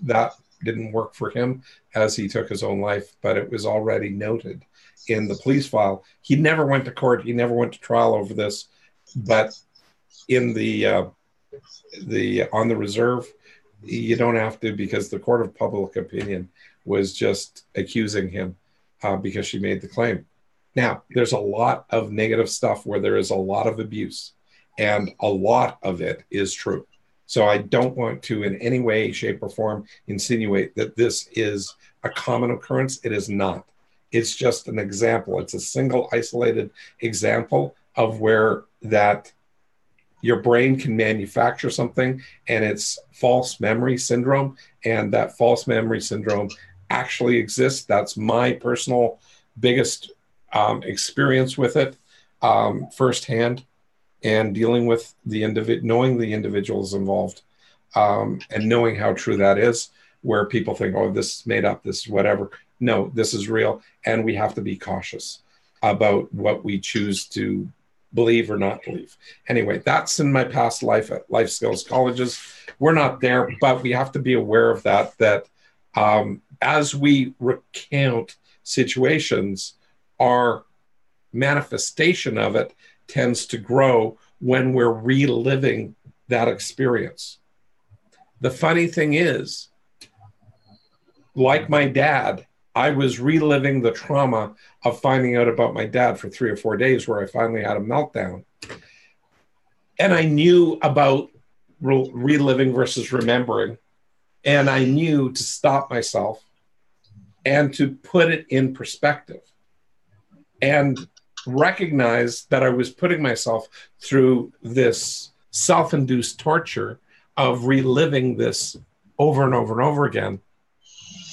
that didn't work for him as he took his own life, but it was already noted in the police file. He never went to court. He never went to trial over this, but in on the reserve, you don't have to, because the court of public opinion was just accusing him because she made the claim. Now, there's a lot of negative stuff where there is a lot of abuse, and a lot of it is true. So I don't want to in any way, shape, or form insinuate that this is a common occurrence. It is not. It's just an example. It's a single isolated example of where that your brain can manufacture something, and it's false memory syndrome. And that false memory syndrome actually exists. That's my personal biggest experience with it firsthand, and dealing with the knowing the individuals involved, and knowing how true that is, where people think, oh, this is made up, this is whatever. No, this is real. And we have to be cautious about what we choose to believe or not believe. Anyway, that's in my past life at life skills colleges. We're not there, but we have to be aware of that as we recount situations, our manifestation of it tends to grow when we're reliving that experience. The funny thing is, like my dad, I was reliving the trauma of finding out about my dad for 3 or 4 days, where I finally had a meltdown. And I knew about reliving versus remembering. And I knew to stop myself and to put it in perspective and recognize that I was putting myself through this self-induced torture of reliving this over and over and over again.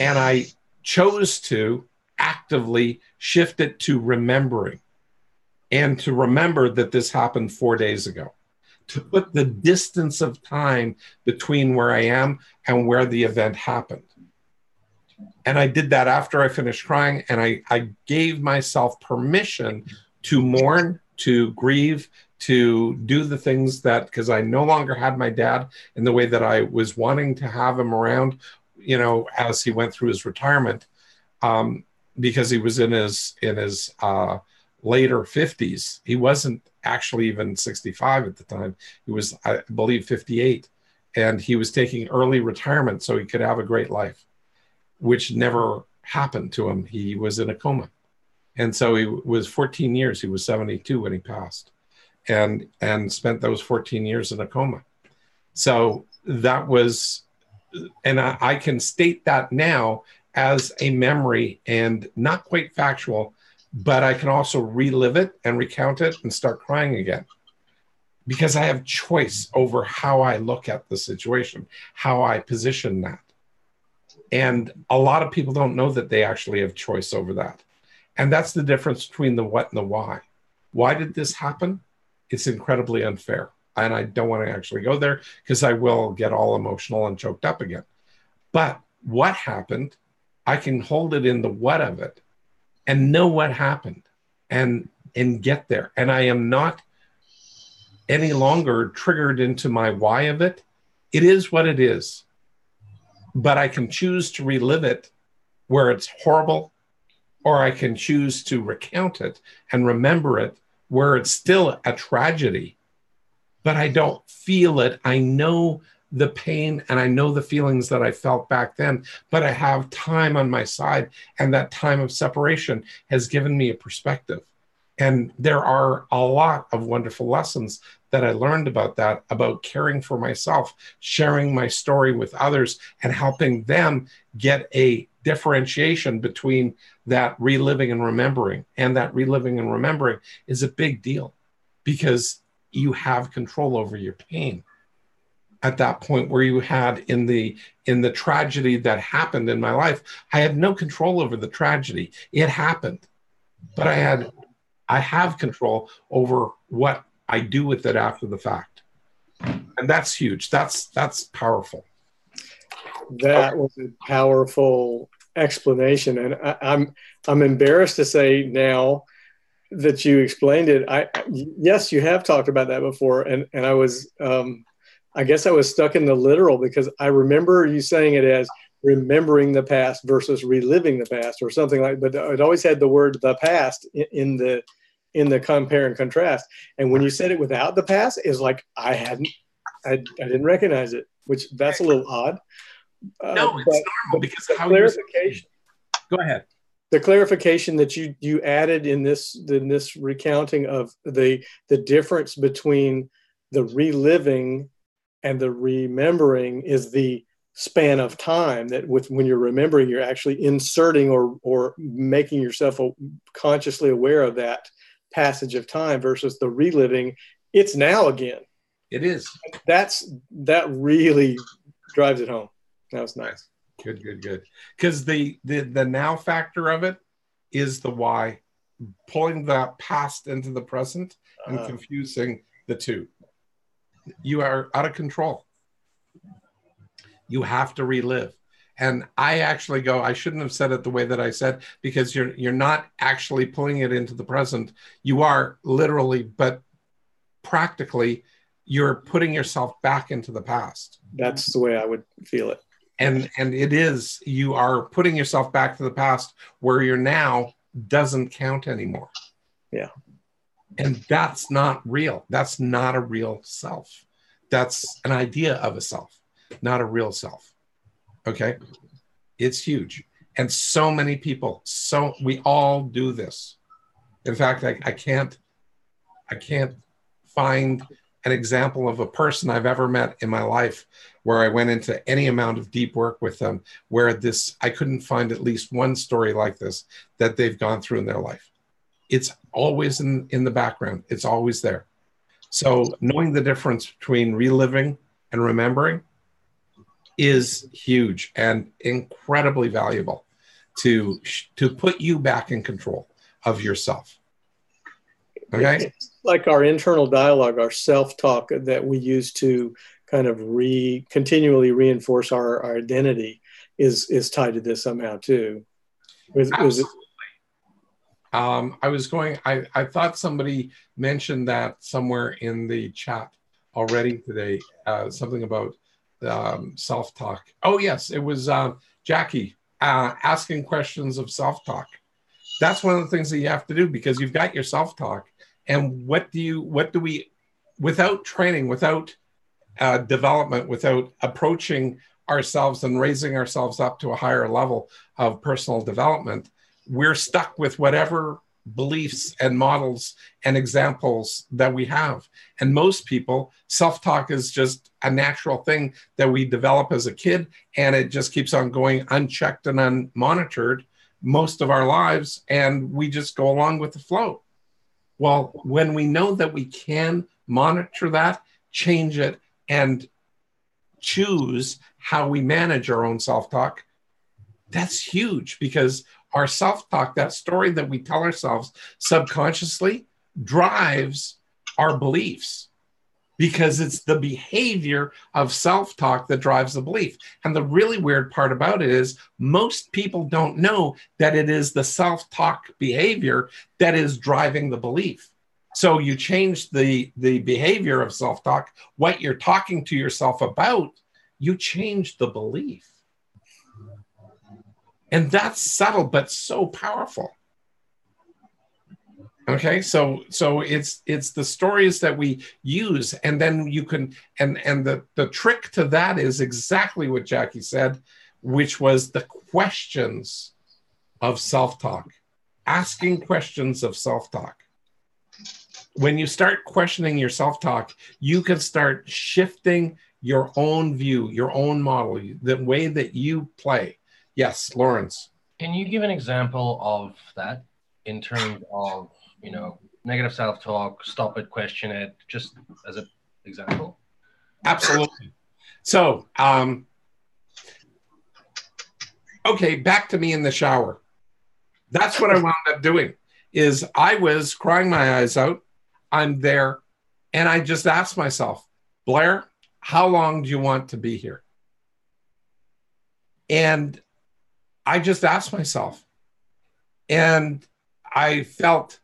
And I chose to actively shift it to remembering, and to remember that this happened 4 days ago, to put the distance of time between where I am and where the event happened. And I did that after I finished crying, and I gave myself permission to mourn, to grieve, to do the things that, because I no longer had my dad in the way that I was wanting to have him around, you know, as he went through his retirement, because he was in his later 50s. He wasn't actually even 65 at the time. He was, I believe, 58. And he was taking early retirement so he could have a great life, which never happened to him. He was in a coma. And so he was 14 years. He was 72 when he passed, and spent those 14 years in a coma. So that was, and I can state that now as a memory and not quite factual, but I can also relive it and recount it and start crying again, because I have choice over how I look at the situation, how I position that. And a lot of people don't know that they actually have choice over that. And that's the difference between the what and the why. Why did this happen? It's incredibly unfair. And I don't want to actually go there, because I will get all emotional and choked up again. But what happened, I can hold it in the what of it and know what happened and get there. And I am not any longer triggered into my why of it. It is what it is. But I can choose to relive it where it's horrible, or I can choose to recount it and remember it where it's still a tragedy, but I don't feel it. I know the pain and I know the feelings that I felt back then, but I have time on my side, and that time of separation has given me a perspective. And there are a lot of wonderful lessons that I learned about that, about caring for myself, sharing my story with others, and helping them get a differentiation between that reliving and remembering. And that reliving and remembering is a big deal, because you have control over your pain. At that point where you had in the tragedy that happened in my life, I had no control over the tragedy. It happened, but I have control over what I do with it after the fact. And that's huge. That's powerful. That was a powerful explanation. And I'm embarrassed to say now that you explained it. Yes, you have talked about that before. And I was, I guess I was stuck in the literal, because I remember you saying it as remembering the past versus reliving the past or something like, but it always had the word the past in the compare and contrast. And when you said it without the past, it's like I didn't recognize it, which that's a little odd. No, it's normal, because how clarification. Go ahead. The clarification that you added in this recounting of the difference between the reliving and the remembering is the span of time that when you're remembering, you're actually inserting or making yourself consciously aware of that passage of time, versus the reliving. It's now again. It is. That really drives it home. That was nice. Good. Because the now factor of it is the why, pulling the past into the present and confusing the two. You are out of control. You have to relive. And I actually go, I shouldn't have said it the way that I said, because you're not actually pulling it into the present. You are literally, but practically, you're putting yourself back into the past. That's the way I would feel it. And it is, you are putting yourself back to the past where you're now doesn't count anymore. Yeah. And that's not real. That's not a real self. That's an idea of a self, not a real self. Okay. It's huge. And so many people, we all do this. In fact, I can't find an example of a person I've ever met in my life where I went into any amount of deep work with them where I couldn't find at least one story like this that they've gone through in their life. It's always in the background. It's always there. So knowing the difference between reliving and remembering is huge and incredibly valuable to put you back in control of yourself. Okay? It's like our internal dialogue, our self-talk that we use to kind of continually reinforce our identity is tied to this somehow too. Absolutely. I thought somebody mentioned that somewhere in the chat already today, something about self-talk. Oh yes, it was Jackie asking questions of self-talk. That's one of the things that you have to do, because you've got your self-talk, and what do we, without training, without development, without approaching ourselves and raising ourselves up to a higher level of personal development, we're stuck with whatever beliefs and models and examples that we have. And most people, self-talk is just a natural thing that we develop as a kid, and it just keeps on going unchecked and unmonitored most of our lives, and we just go along with the flow. Well, when we know that we can monitor that, change it, and choose how we manage our own self-talk, that's huge, because our self-talk, that story that we tell ourselves subconsciously, drives our beliefs, because it's the behavior of self-talk that drives the belief. And the really weird part about it is most people don't know that it is the self-talk behavior that is driving the belief. So you change the behavior of self-talk, what you're talking to yourself about, you change the belief. And that's subtle, but so powerful. Okay, so it's the stories that we use, and then you can, and the trick to that is exactly what Jackie said, which was the questions of self-talk, asking questions of self-talk. When you start questioning your self-talk, you can start shifting your own view, your own model, the way that you play. Yes, Lawrence. Can you give an example of that in terms of, negative self-talk, stop it, question it, just as an example? Absolutely. So, okay, back to me in the shower. That's what I wound up doing, is I was crying my eyes out. I'm there, and I just asked myself, Blair, how long do you want to be here? And I just asked myself, and I felt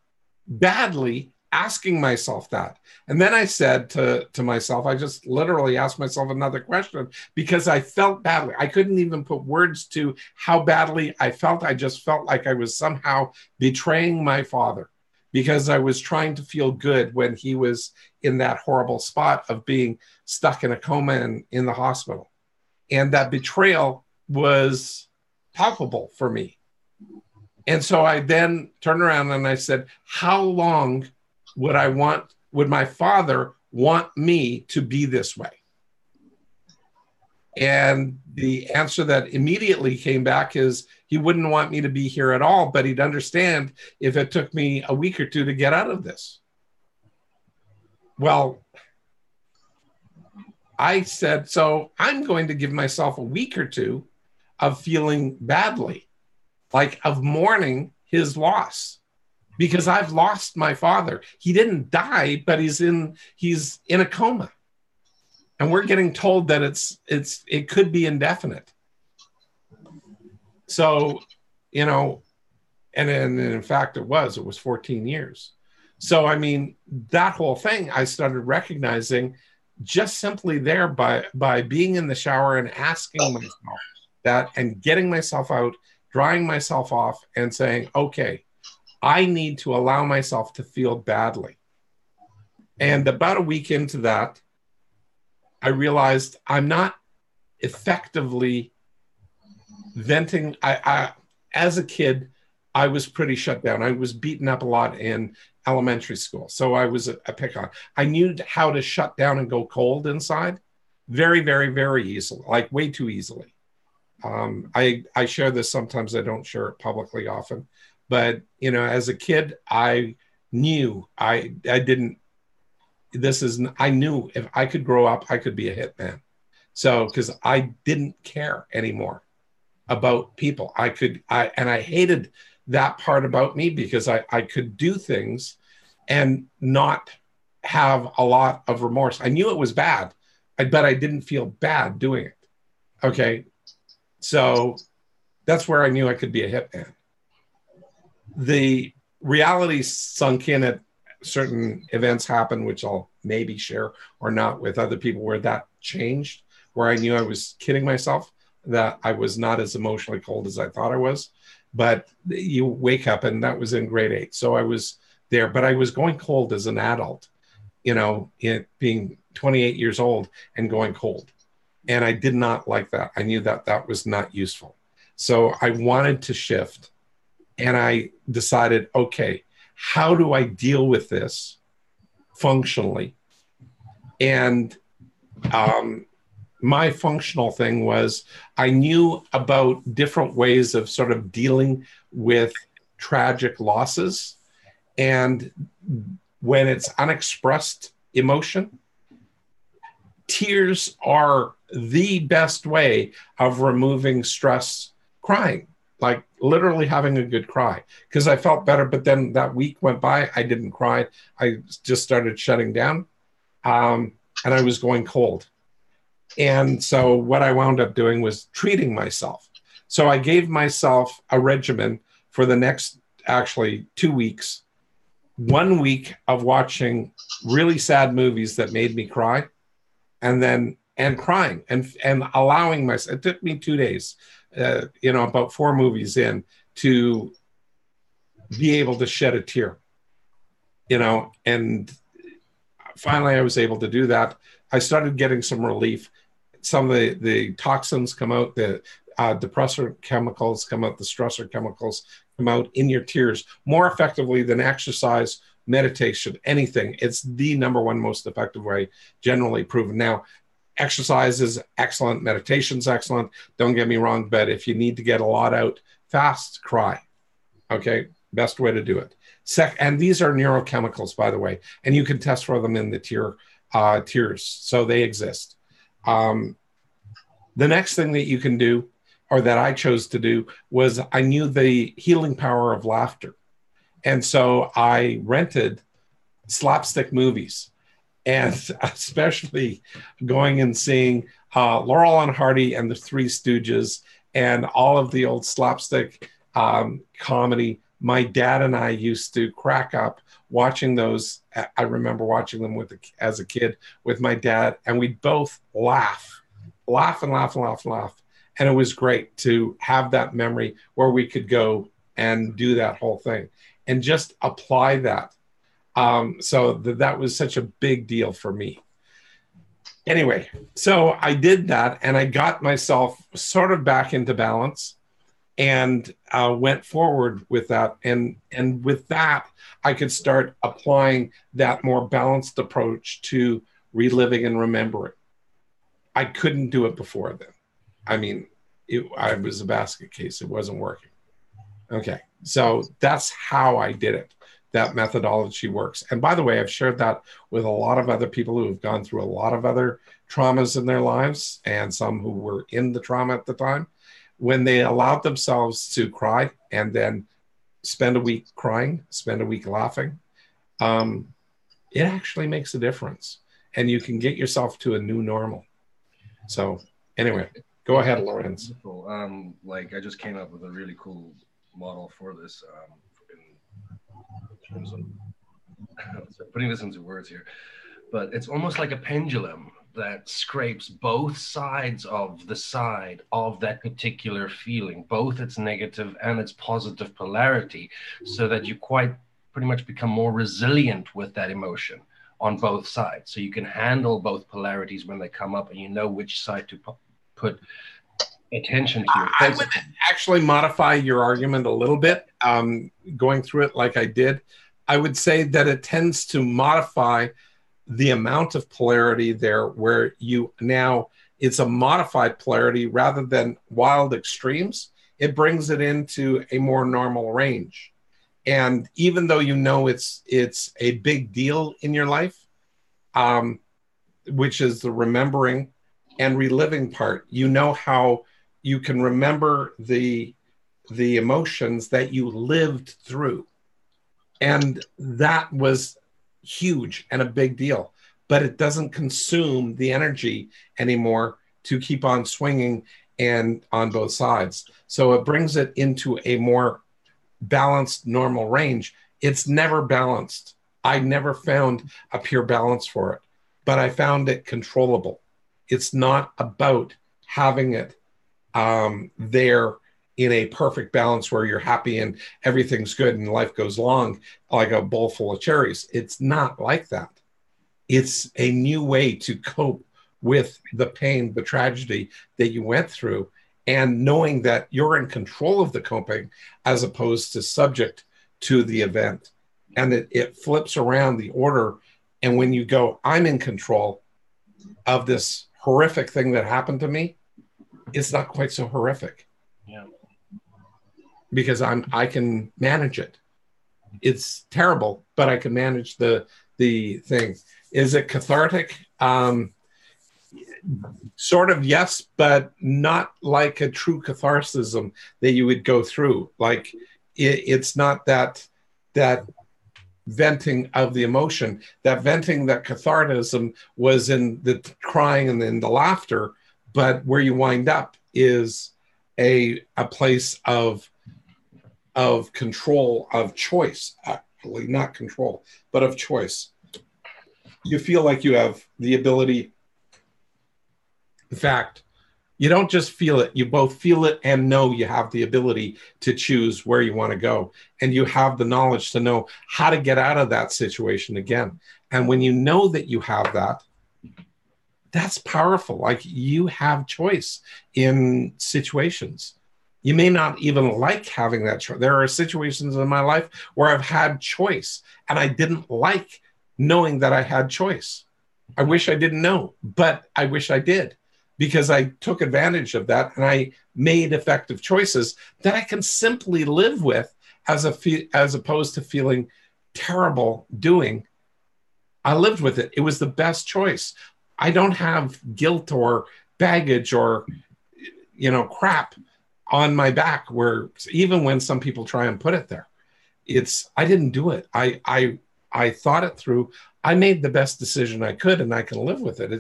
badly asking myself that. And then I said to myself, I just literally asked myself another question, because I felt badly. I couldn't even put words to how badly I felt. I just felt like I was somehow betraying my father, because I was trying to feel good when he was in that horrible spot of being stuck in a coma and in the hospital. And that betrayal was palpable for me. And so I then turned around and I said, how long would my father want me to be this way? And the answer that immediately came back is he wouldn't want me to be here at all, but he'd understand if it took me a week or two to get out of this. Well, I said, so I'm going to give myself a week or two of feeling badly, like of mourning his loss, because I've lost my father. He didn't die, but he's in a coma. And we're getting told that it could be indefinite. So, you know, and in fact, it was 14 years. So, I mean, that whole thing, I started recognizing just simply there by being in the shower and asking myself that and getting myself out, drying myself off and saying, okay, I need to allow myself to feel badly. And about a week into that, I realized I'm not effectively venting. As a kid, I was pretty shut down. I was beaten up a lot in elementary school. So I was a pick on. I knew how to shut down and go cold inside very, very, very easily, like way too easily. I share this sometimes. I don't share it publicly often. But, you know, as a kid, I knew I knew if I could grow up, I could be a hitman. So, because I didn't care anymore about people. I hated that part about me because I could do things and not have a lot of remorse. I knew it was bad, but I didn't feel bad doing it. Okay. So that's where I knew I could be a hitman. The reality sunk in at certain events happened, which I'll maybe share or not with other people, where that changed, where I knew I was kidding myself, that I was not as emotionally cold as I thought I was. But you wake up, and that was in grade 8. So I was there, but I was going cold as an adult, you know, being 28 years old and going cold. And I did not like that. I knew that that was not useful. So I wanted to shift, and I decided, okay, how do I deal with this functionally? And my functional thing was I knew about different ways of sort of dealing with tragic losses. And when it's unexpressed emotion, tears are the best way of removing stress. Crying, like literally having a good cry, because I felt better. But then that week went by, I didn't cry. I just started shutting down, and I was going cold. And so what I wound up doing was treating myself. So I gave myself a regimen for the next actually 2 weeks, 1 week of watching really sad movies that made me cry, and crying and allowing myself. It took me 2 days, you know, about 4 movies in, to be able to shed a tear, you know, and finally I was able to do that. I started getting some relief. Some of the toxins come out, the depressor chemicals come out, the stressor chemicals come out in your tears more effectively than exercise, meditation, anything. It's the #1 most effective way, generally proven. Now, exercise is excellent. Meditation's excellent. Don't get me wrong. But if you need to get a lot out fast, cry. Okay. Best way to do it. And these are neurochemicals, by the way, and you can test for them in the tears. So they exist. The next thing that you can do, or that I chose to do, was I knew the healing power of laughter. And so I rented slapstick movies, and especially going and seeing Laurel and Hardy and the Three Stooges and all of the old slapstick comedy. My dad and I used to crack up watching those. I remember watching them as a kid with my dad, and we'd both laugh. And it was great to have that memory where we could go and do that whole thing and just apply that. So that was such a big deal for me. Anyway, so I did that, and I got myself sort of back into balance. and went forward with that. And with that, I could start applying that more balanced approach to reliving and remembering. I couldn't do it before then. I mean, I was a basket case. It wasn't working. Okay. So that's how I did it. That methodology works. And by the way, I've shared that with a lot of other people who have gone through a lot of other traumas in their lives, and some who were in the trauma at the time. When they allowed themselves to cry and then spend a week crying, spend a week laughing, it actually makes a difference. And you can get yourself to a new normal. So anyway, go ahead, Lorenz. Like I just came up with a really cool model for this in terms of putting this into words here. But it's almost like a pendulum that scrapes both sides of the side of that particular feeling, both its negative and its positive polarity, so that you quite pretty much become more resilient with that emotion on both sides. So you can handle both polarities when they come up, and you know which side to put attention to. I would actually modify your argument a little bit, going through it like I did. I would say that it tends to modify the amount of polarity there, where you now it's a modified polarity rather than wild extremes. It brings it into a more normal range. And even though you know it's a big deal in your life, which is the remembering and reliving part, you know how you can remember the emotions that you lived through. And that was huge and a big deal, but it doesn't consume the energy anymore to keep on swinging and on both sides. So it brings it into a more balanced, normal range. It's never balanced. I never found a pure balance for it, but I found it controllable. It's not about having it there in a perfect balance where you're happy and everything's good and life goes long like a bowl full of cherries. It's not like that. It's a new way to cope with the pain, the tragedy that you went through, and knowing that you're in control of the coping as opposed to subject to the event. And it flips around the order. And when you go, I'm in control of this horrific thing that happened to me, it's not quite so horrific. Yeah. Because I can manage it. It's terrible, but I can manage the thing. Is it cathartic? Sort of, yes, but not like a true catharsis that you would go through. Like it's not that venting of the emotion. That venting, that catharsis was in the crying and in the laughter, but where you wind up is a place of control, of choice, actually, not control, but of choice. You feel like you have the ability. In fact, you don't just feel it, you both feel it and know you have the ability to choose where you want to go. And you have the knowledge to know how to get out of that situation again. And when you know that you have that, that's powerful. Like you have choice in situations. You may not even like having that choice. There are situations in my life where I've had choice and I didn't like knowing that I had choice. I wish I didn't know, but I wish I did, because I took advantage of that and I made effective choices that I can simply live with as opposed to feeling terrible doing. I lived with it. It was the best choice. I don't have guilt or baggage or, crap on my back, where even when some people try and put it there, I didn't do it. I thought it through. I made the best decision I could, and I can live with it.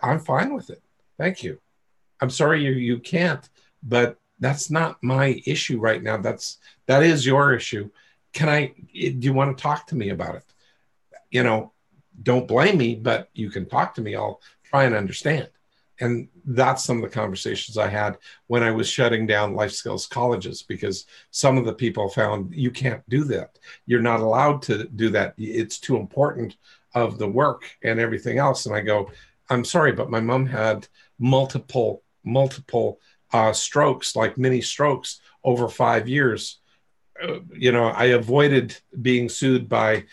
I'm fine with it. Thank you. I'm sorry you can't, but that's not my issue right now. That is your issue. Do you want to talk to me about it? Don't blame me, but you can talk to me. I'll try and understand. And that's some of the conversations I had when I was shutting down life skills colleges, because some of the people found you can't do that. You're not allowed to do that. It's too important of the work and everything else. And I go, I'm sorry, but my mom had multiple strokes, like mini strokes over 5 years. I avoided being sued by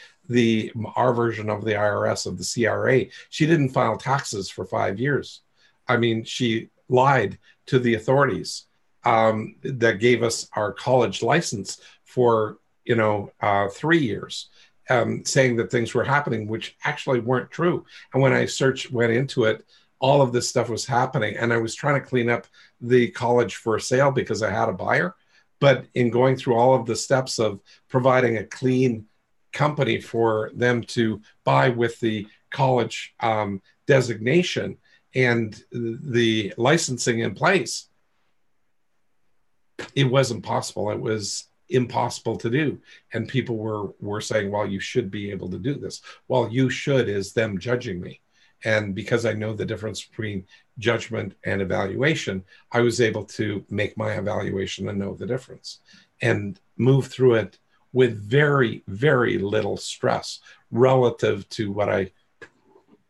our version of the IRS, of the CRA. She didn't file taxes for 5 years. I mean, she lied to the authorities that gave us our college license for 3 years, saying that things were happening which actually weren't true. And when I went into it, all of this stuff was happening, and I was trying to clean up the college for sale because I had a buyer. But in going through all of the steps of providing a clean company for them to buy with the college designation and the licensing in place, it wasn't possible. It was impossible to do. And people were saying, well, you should be able to do this. Well, you should is them judging me. And because I know the difference between judgment and evaluation, I was able to make my evaluation and know the difference and move through it with very, very little stress relative to what I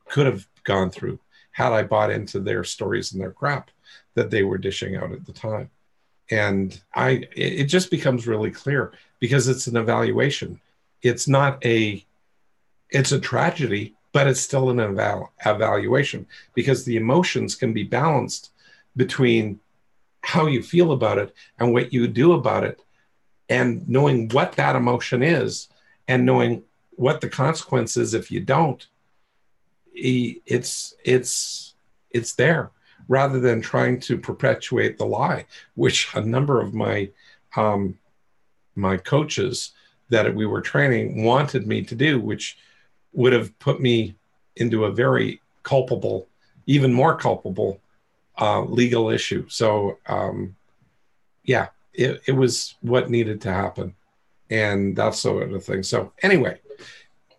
could have gone through had I bought into their stories and their crap that they were dishing out at the time. And it just becomes really clear because it's an evaluation. It's a tragedy, but it's still an evaluation because the emotions can be balanced between how you feel about it and what you do about it, and knowing what that emotion is and knowing what the consequence is if you don't. It's there, rather than trying to perpetuate the lie, which a number of my my coaches that we were training wanted me to do, which would have put me into a very culpable, even more culpable legal issue. So yeah, it was what needed to happen. And that sort of thing. So anyway,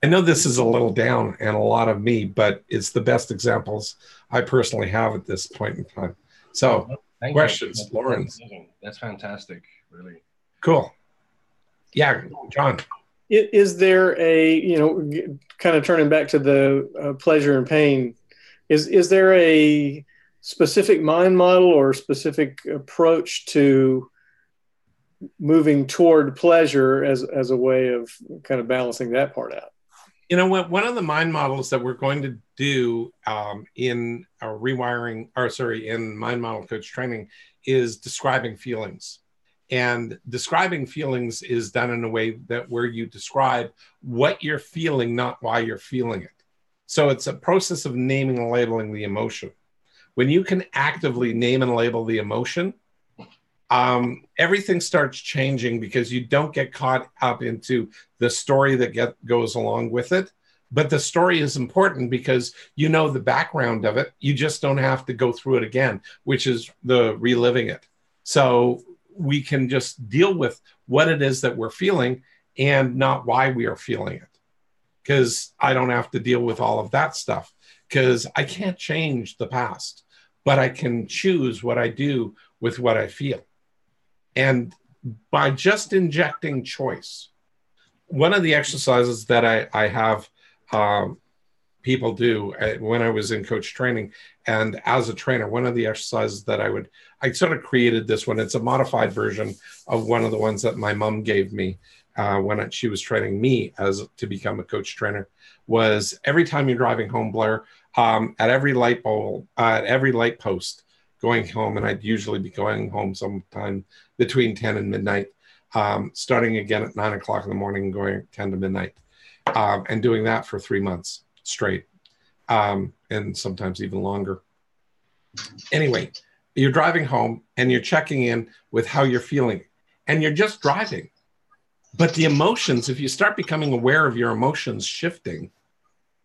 I know this is a little down and a lot of me, but it's the best examples I personally have at this point in time. So questions, Lawrence? That's fantastic, really. Cool. Yeah, John. Is there a, kind of turning back to the pleasure and pain, is there a specific mind model or specific approach to moving toward pleasure as a way of kind of balancing that part out? You know what? One of the mind models that we're going to do in mind model coach training is describing feelings. And describing feelings is done in a way that where you describe what you're feeling, not why you're feeling it. So it's a process of naming and labeling the emotion. When you can actively name and label the emotion, everything starts changing because you don't get caught up into the story that goes along with it. But the story is important because you know the background of it. You just don't have to go through it again, which is the reliving it. So we can just deal with what it is that we're feeling and not why we are feeling it. Because I don't have to deal with all of that stuff because I can't change the past, but I can choose what I do with what I feel. And by just injecting choice, one of the exercises that I have people do when I was in coach training and as a trainer, one of the exercises that I sort of created this one. It's a modified version of one of the ones that my mom gave me when she was training me to become a coach trainer, was every time you're driving home, Blair, at every light post going home, and I'd usually be going home sometime between 10 and midnight, starting again at 9 o'clock in the morning and going 10 to midnight, and doing that for 3 months straight, and sometimes even longer. Anyway, you're driving home and you're checking in with how you're feeling, and you're just driving. But the emotions, if you start becoming aware of your emotions shifting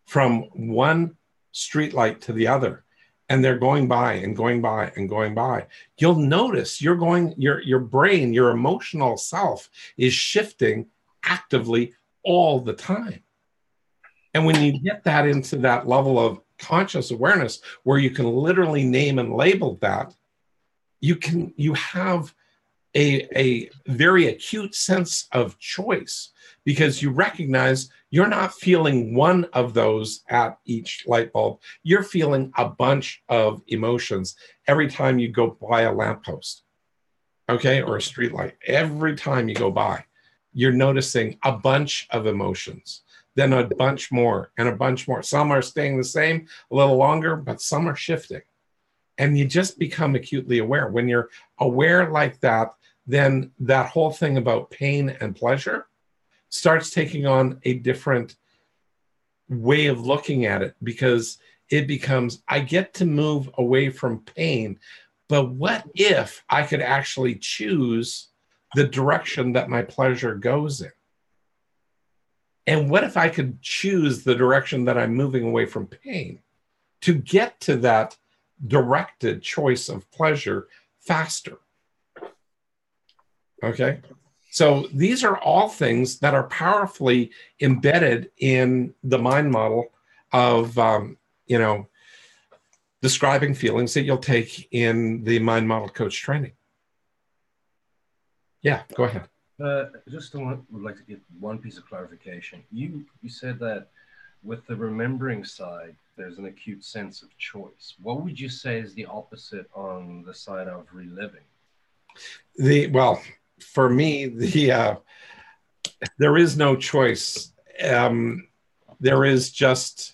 from one streetlight to the other, and they're going by and going by and going by, you'll notice your brain, your emotional self is shifting actively all the time. And when you get that into that level of conscious awareness where you can literally name and label that, you have a very acute sense of choice, because you recognize you're not feeling one of those at each light bulb. You're feeling a bunch of emotions every time you go by a lamppost, okay, or a street light. Every time you go by, you're noticing a bunch of emotions, then a bunch more and a bunch more. Some are staying the same a little longer, but some are shifting. And you just become acutely aware. When you're aware like that, then that whole thing about pain and pleasure starts taking on a different way of looking at it, because it becomes, I get to move away from pain, but what if I could actually choose the direction that my pleasure goes in? And what if I could choose the direction that I'm moving away from pain to get to that directed choice of pleasure faster? Okay. So these are all things that are powerfully embedded in the mind model of, describing feelings that you'll take in the mind model coach training. Yeah, go ahead. Would like to get one piece of clarification. You said that with the remembering side, there's an acute sense of choice. What would you say is the opposite on the side of reliving? For me, there is no choice. There is just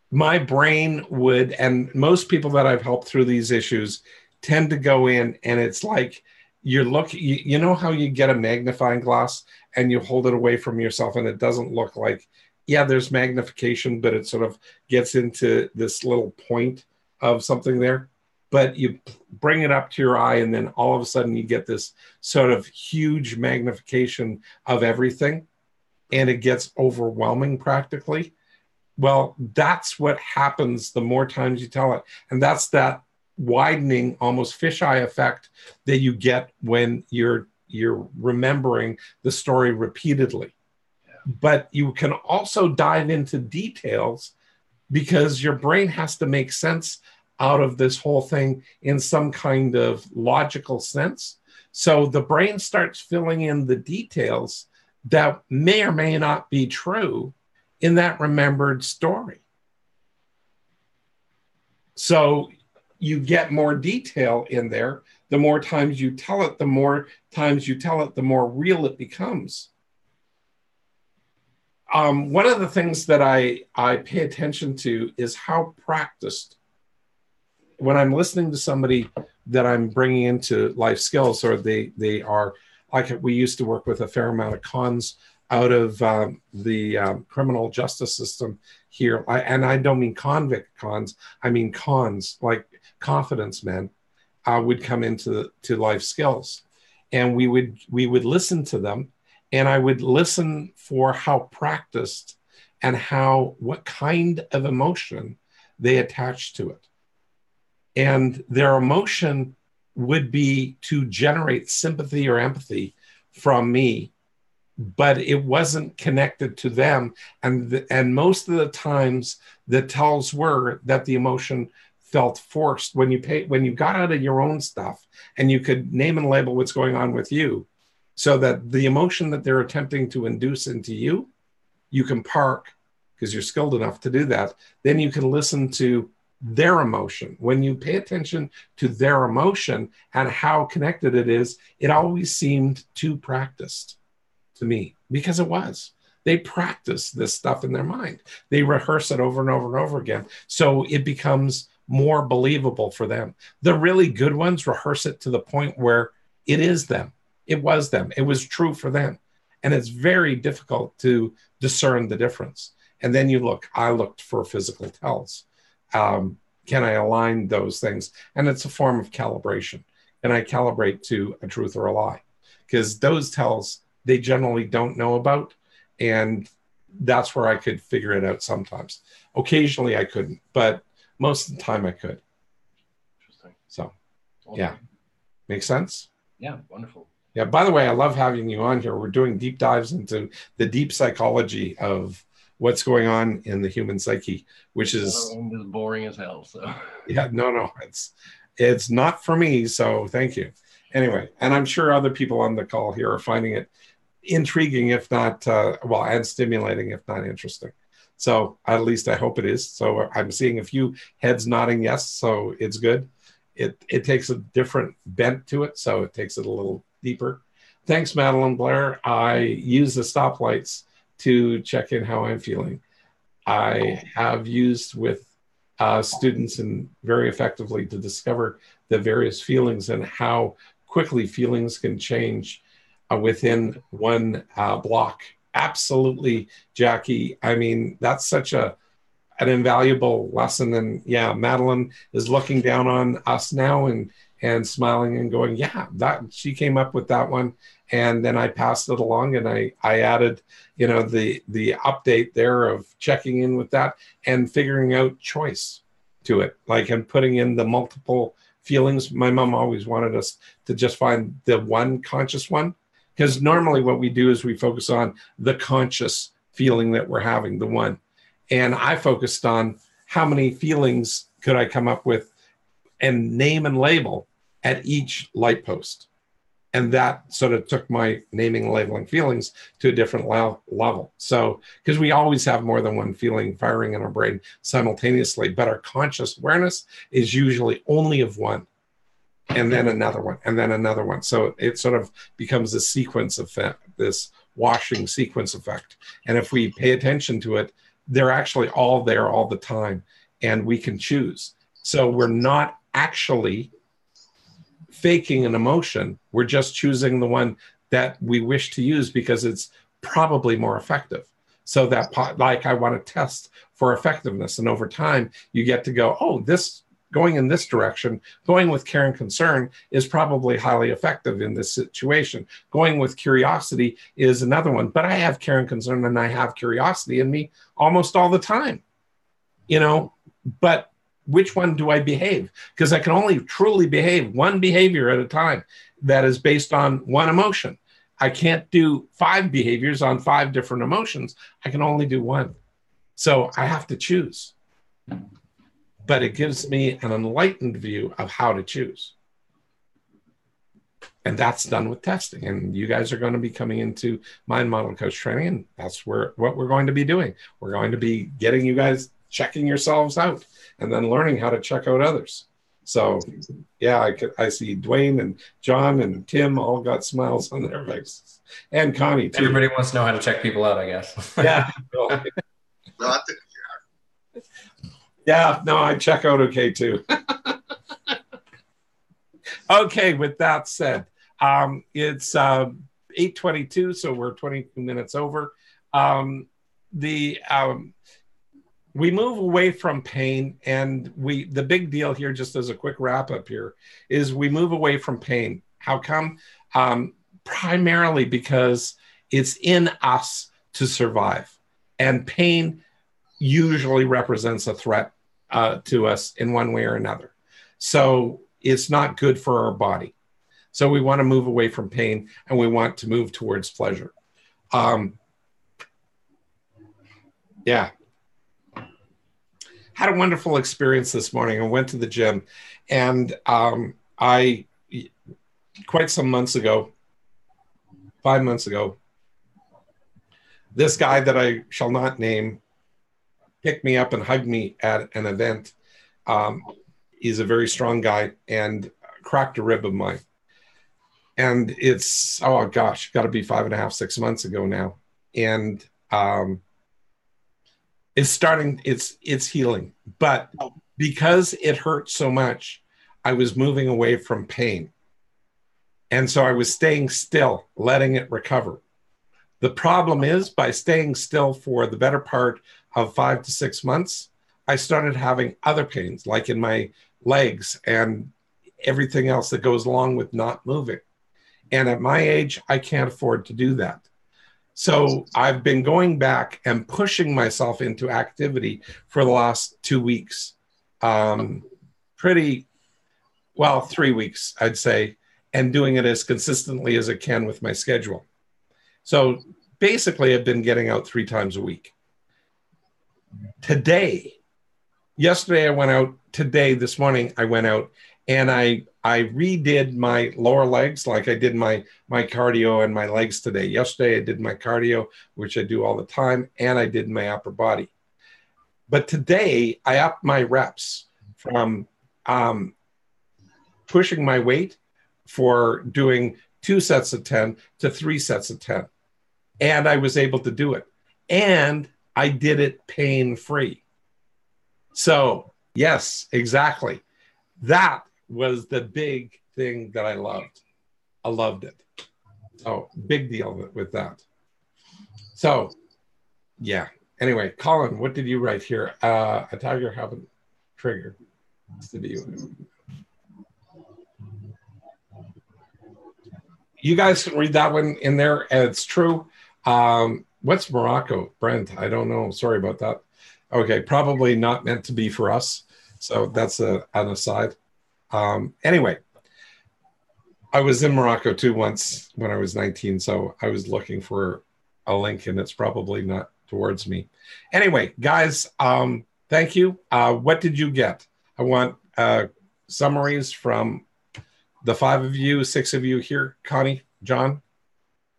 my brain would, and most people that I've helped through these issues tend to go in, and it's like you're looking, you know how you get a magnifying glass and you hold it away from yourself and it doesn't look like, yeah, there's magnification, but it sort of gets into this little point of something there. But you bring it up to your eye, and then all of a sudden you get this sort of huge magnification of everything, and it gets overwhelming practically. Well, that's what happens the more times you tell it. And that's that widening, almost fisheye effect that you get when you're remembering the story repeatedly. Yeah. But you can also dive into details, because your brain has to make sense out of this whole thing in some kind of logical sense. So the brain starts filling in the details that may or may not be true in that remembered story. So you get more detail in there. The more times you tell it, the more real it becomes. One of the things that I pay attention to is how practiced, when I'm listening to somebody that I'm bringing into life skills, or they are, like we used to work with a fair amount of cons out of the criminal justice system here. And I don't mean convict cons, I mean cons, like confidence men would come into life skills. And we would listen to them, and I would listen for how practiced and what kind of emotion they attach to it. And their emotion would be to generate sympathy or empathy from me, but it wasn't connected to them. And most of the times the tells were that the emotion felt forced. When you got out of your own stuff and you could name and label what's going on with you, so that the emotion that they're attempting to induce into you, you can park, because you're skilled enough to do that. Then you can listen to their emotion. When you pay attention to their emotion and how connected it is, it always seemed too practiced to me, because it was. They practice this stuff in their mind. They rehearse it over and over and over again. So it becomes more believable for them. The really good ones rehearse it to the point where it is them. It was them. It was true for them. And it's very difficult to discern the difference. And then I looked for physical tells. Can I align those things? And it's a form of calibration. Can I calibrate to a truth or a lie? Because those tells, they generally don't know about. And that's where I could figure it out sometimes. Occasionally I couldn't, but most of the time I could. Interesting. So, yeah. Makes sense? Yeah, wonderful. Yeah, by the way, I love having you on here. We're doing deep dives into the deep psychology of what's going on in the human psyche, which is boring as hell. So yeah, no, it's not for me. So thank you. Anyway, and I'm sure other people on the call here are finding it intriguing, if not, and stimulating, if not interesting. So at least I hope it is. So I'm seeing a few heads nodding yes, so it's good. It takes a different bent to it, so it takes it a little deeper. Thanks, Madeline Blair. I use the stoplights to check in how I'm feeling. I have used with students and very effectively to discover the various feelings and how quickly feelings can change within one block. Absolutely, Jackie. I mean, that's such an invaluable lesson. And yeah, Madeline is looking down on us now and smiling and going, yeah, that she came up with that one. And then I passed it along and I added, the update there of checking in with that and figuring out choice to it, and putting in the multiple feelings. My mom always wanted us to just find the one conscious one, because normally what we do is we focus on the conscious feeling that we're having, the one. And I focused on how many feelings could I come up with and name and label at each light post. And that sort of took my naming and labeling feelings to a different level. So, because we always have more than one feeling firing in our brain simultaneously, but our conscious awareness is usually only of one, and then another one, and then another one. So it sort of becomes a sequence effect, this washing sequence effect. And if we pay attention to it, they're actually all there all the time, and we can choose. So we're not actually faking an emotion. We're just choosing the one that we wish to use because it's probably more effective. So that, I want to test for effectiveness. And over time, you get to go, oh, this going in this direction, going with care and concern is probably highly effective in this situation. Going with curiosity is another one. But I have care and concern and I have curiosity in me almost all the time, but which one do I behave? Because I can only truly behave one behavior at a time that is based on one emotion. I can't do 5 behaviors on 5 different emotions. I can only do one. So I have to choose. But it gives me an enlightened view of how to choose. And that's done with testing. And you guys are going to be coming into Mind Model Coach training, and that's what we're going to be doing. We're going to be getting you guys checking yourselves out and then learning how to check out others. So yeah, I see Dwayne and John and Tim all got smiles on their faces, and Connie too. Everybody wants to know how to check people out, I guess. Yeah. Yeah, no, I check out okay too. Okay, with that said, it's 8:22, so we're 22 minutes over. We move away from pain, and the big deal here, just as a quick wrap up here, is we move away from pain. How come? Primarily because it's in us to survive, and pain usually represents a threat to us in one way or another. So it's not good for our body. So we want to move away from pain, and we want to move towards pleasure. Yeah. Had a wonderful experience this morning. I went to the gym, and I, quite some months ago, 5 months ago, this guy that I shall not name picked me up and hugged me at an event. He's a very strong guy and cracked a rib of mine. And it's, oh gosh, got to be 5.5, 6 months ago now. And it's starting, it's healing. But because it hurt so much, I was moving away from pain. And so I was staying still, letting it recover. The problem is, by staying still for the better part of 5 to 6 months, I started having other pains, like in my legs and everything else that goes along with not moving. And at my age, I can't afford to do that. So I've been going back and pushing myself into activity for the last 2 weeks. Pretty well, 3 weeks, I'd say, and doing it as consistently as I can with my schedule. So basically, I've been getting out 3 times a week. Yesterday I went out. Today, this morning, I went out and I redid my lower legs like I did my cardio and my legs today. Yesterday I did my cardio, which I do all the time, and I did my upper body. But today I upped my reps from pushing my weight for doing 2 sets of 10 to 3 sets of 10. And I was able to do it. And I did it pain-free. So, yes, exactly. That was the big thing that I loved. I loved it. So, big deal with that. So, yeah. Anyway, Colin, what did you write here? A tiger haven't triggered. You guys can read that one in there. It's true. What's Morocco, Brent? I don't know. Sorry about that. Okay, probably not meant to be for us. So that's an aside. Anyway, I was in Morocco too once when I was 19. So I was looking for a link and it's probably not towards me. Anyway, guys, thank you. What did you get? I want summaries from the 5 of you, 6 of you here, Connie, John.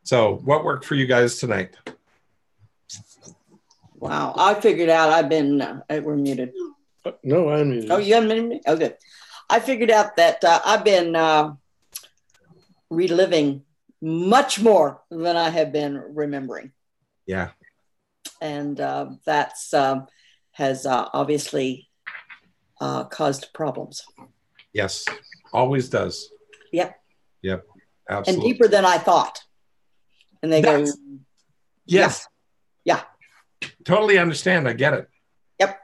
So what worked for you guys tonight? Wow, I figured out I've been, we're muted. No, I'm muted. Oh, you unmuted me? Oh, good. I figured out that I've been reliving much more than I have been remembering. Yeah. And that's has obviously caused problems. Yes, always does. Yep. Yep, absolutely. And deeper than I thought. And they go, yes. Yeah. Totally understand. I get it. Yep.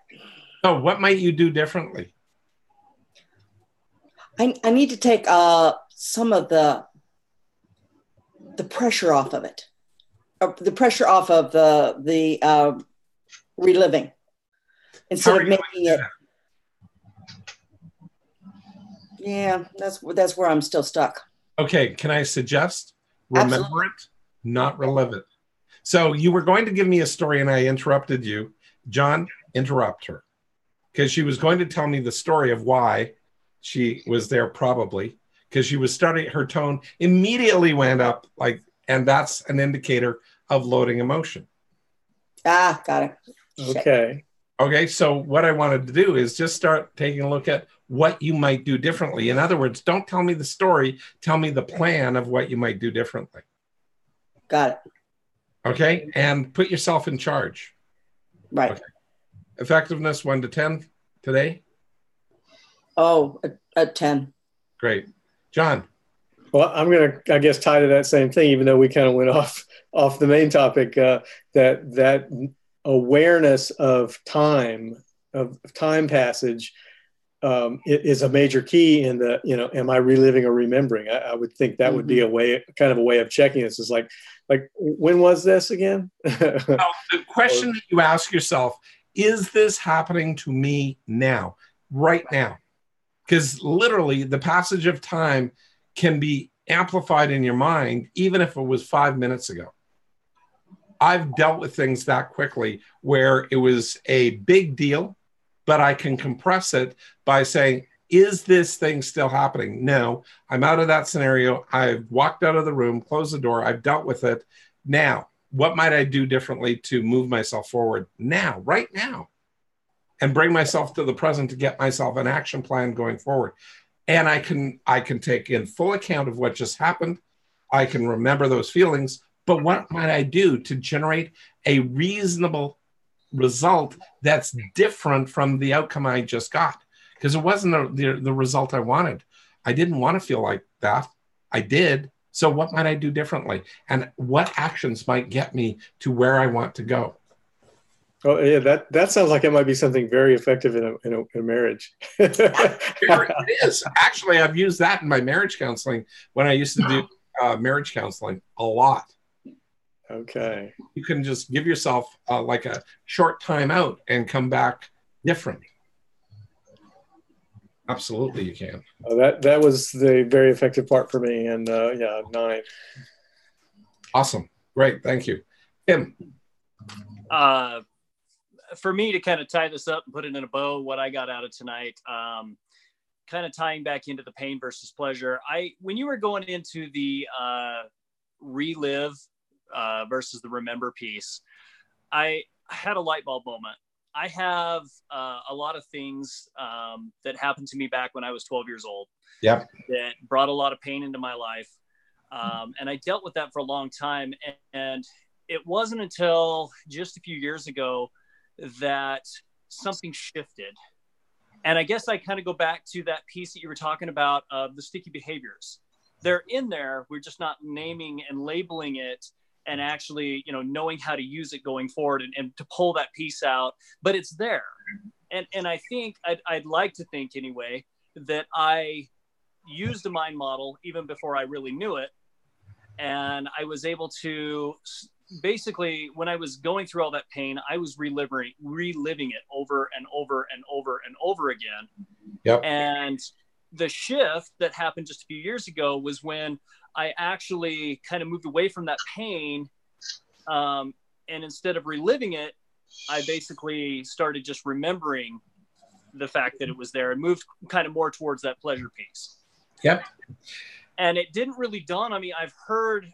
So what might you do differently? I need to take some of the pressure off of it. The pressure off of the reliving. Instead of making it. Yeah, that's where I'm still stuck. Okay, can I suggest remember Absolutely. it, not relive it? So you were going to give me a story and I interrupted you. John, interrupt her. Because she was going to tell me the story of why she was there probably. Because she was starting, her tone immediately went up like, and that's an indicator of loading emotion. Ah, got it. Okay. Okay, so what I wanted to do is just start taking a look at what you might do differently. In other words, don't tell me the story, tell me the plan of what you might do differently. Got it. Okay, and put yourself in charge. Right. Okay. Effectiveness 1 to 10 today? Oh, a 10. Great. John? Well, I'm going to, I guess, tie to that same thing, even though we kind of went off the main topic, that awareness of time passage is a major key in the, am I reliving or remembering? I would think that would be a way of checking this. Is like, when was this again? The question that you ask yourself, is this happening to me now, right now? Because literally the passage of time can be amplified in your mind, even if it was 5 minutes ago. I've dealt with things that quickly where it was a big deal, but I can compress it by saying, is this thing still happening? No, I'm out of that scenario. I've walked out of the room, closed the door. I've dealt with it. Now, what might I do differently to move myself forward now, right now, and bring myself to the present to get myself an action plan going forward? And I can take in full account of what just happened. I can remember those feelings, but what might I do to generate a reasonable result that's different from the outcome I just got? Because it wasn't the result I wanted. I didn't want to feel like that. I did. So what might I do differently? And what actions might get me to where I want to go? Oh yeah, that sounds like it might be something very effective in a marriage. It is. Actually, I've used that in my marriage counseling when I used to do marriage counseling a lot. Okay. You can just give yourself like a short time out and come back different. Absolutely, you can. That was the very effective part for me, and 9. Awesome, great, thank you, Tim. for me to kind of tie this up and put it in a bow, what I got out of tonight, kind of tying back into the pain versus pleasure. When you were going into the relive versus the remember piece, I had a light bulb moment. I have a lot of things that happened to me back when I was 12 years old. Yep. That brought a lot of pain into my life. And I dealt with that for a long time. And it wasn't until just a few years ago that something shifted. And I guess I kind of go back to that piece that you were talking about of the sticky behaviors. They're in there. We're just not naming and labeling it and actually, knowing how to use it going forward and to pull that piece out. But it's there. And I think I'd like to think anyway that I used a mind model even before I really knew it. And I was able to basically, when I was going through all that pain, I was reliving it over and over and over and over again. Yep. And the shift that happened just a few years ago was when I actually kind of moved away from that pain. And instead of reliving it, I basically started just remembering the fact that it was there and moved kind of more towards that pleasure piece. Yep. And it didn't really dawn on me. I've heard,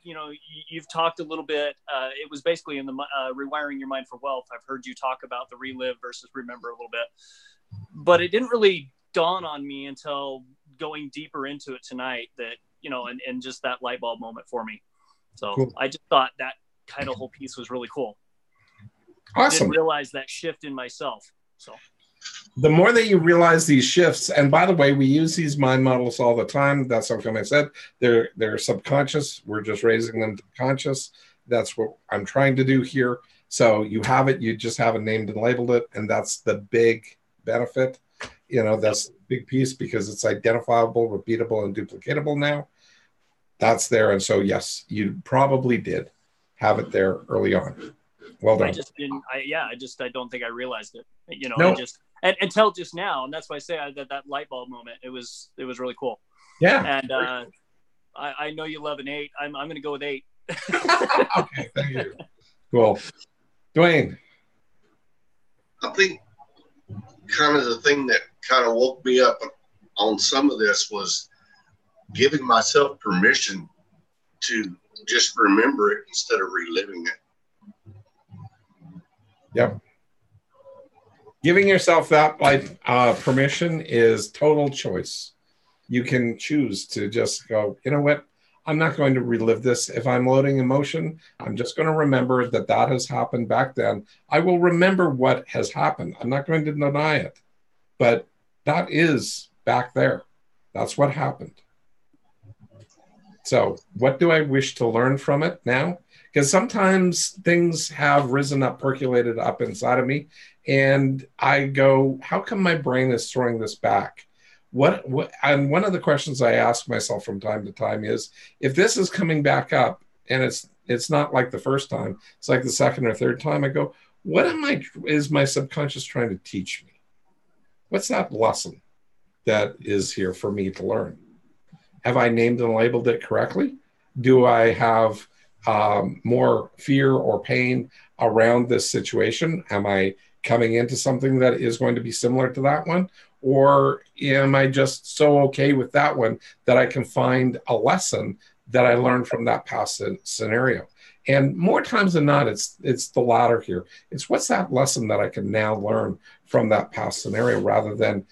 you've talked a little bit. It was basically in the Rewiring Your Mind for Wealth. I've heard you talk about the relive versus remember a little bit. But it didn't really dawn on me until going deeper into it tonight that, and just that light bulb moment for me. So cool. I just thought that kind of whole piece was really cool. Awesome. I didn't realize that shift in myself. So the more that you realize these shifts, and by the way, we use these mind models all the time. That's how come I said they're subconscious. We're just raising them to conscious. That's what I'm trying to do here. So you have it, you just haven't named and labeled it. And that's the big benefit. That's the big piece because it's identifiable, repeatable, and duplicatable now. That's there. And so, yes, you probably did have it there early on. Well done. I just didn't. I don't think I realized it. Nope. Until just now, and that's why I say that light bulb moment. It was really cool. Yeah. And I know you love an 8. I'm going to go with 8. Okay, thank you. Cool, Dwayne. I think kind of the thing that kind of woke me up on some of this was giving myself permission to just remember it instead of reliving it. Yep. Giving yourself that permission is total choice. You can choose to just go, you know what? I'm not going to relive this. If I'm loading emotion, I'm just going to remember that has happened back then. I will remember what has happened. I'm not going to deny it. But that is back there. That's what happened. So what do I wish to learn from it now? Because sometimes things have risen up, percolated up inside of me. And I go, how come my brain is throwing this back? And one of the questions I ask myself from time to time is, if this is coming back up and it's not like the first time, it's like the second or third time, I go, is my subconscious trying to teach me? What's that lesson that is here for me to learn? Have I named and labeled it correctly? Do I have more fear or pain around this situation? Am I coming into something that is going to be similar to that one? Or am I just so okay with that one that I can find a lesson that I learned from that past scenario? And more times than not, it's the latter here. It's what's that lesson that I can now learn from that past scenario rather than,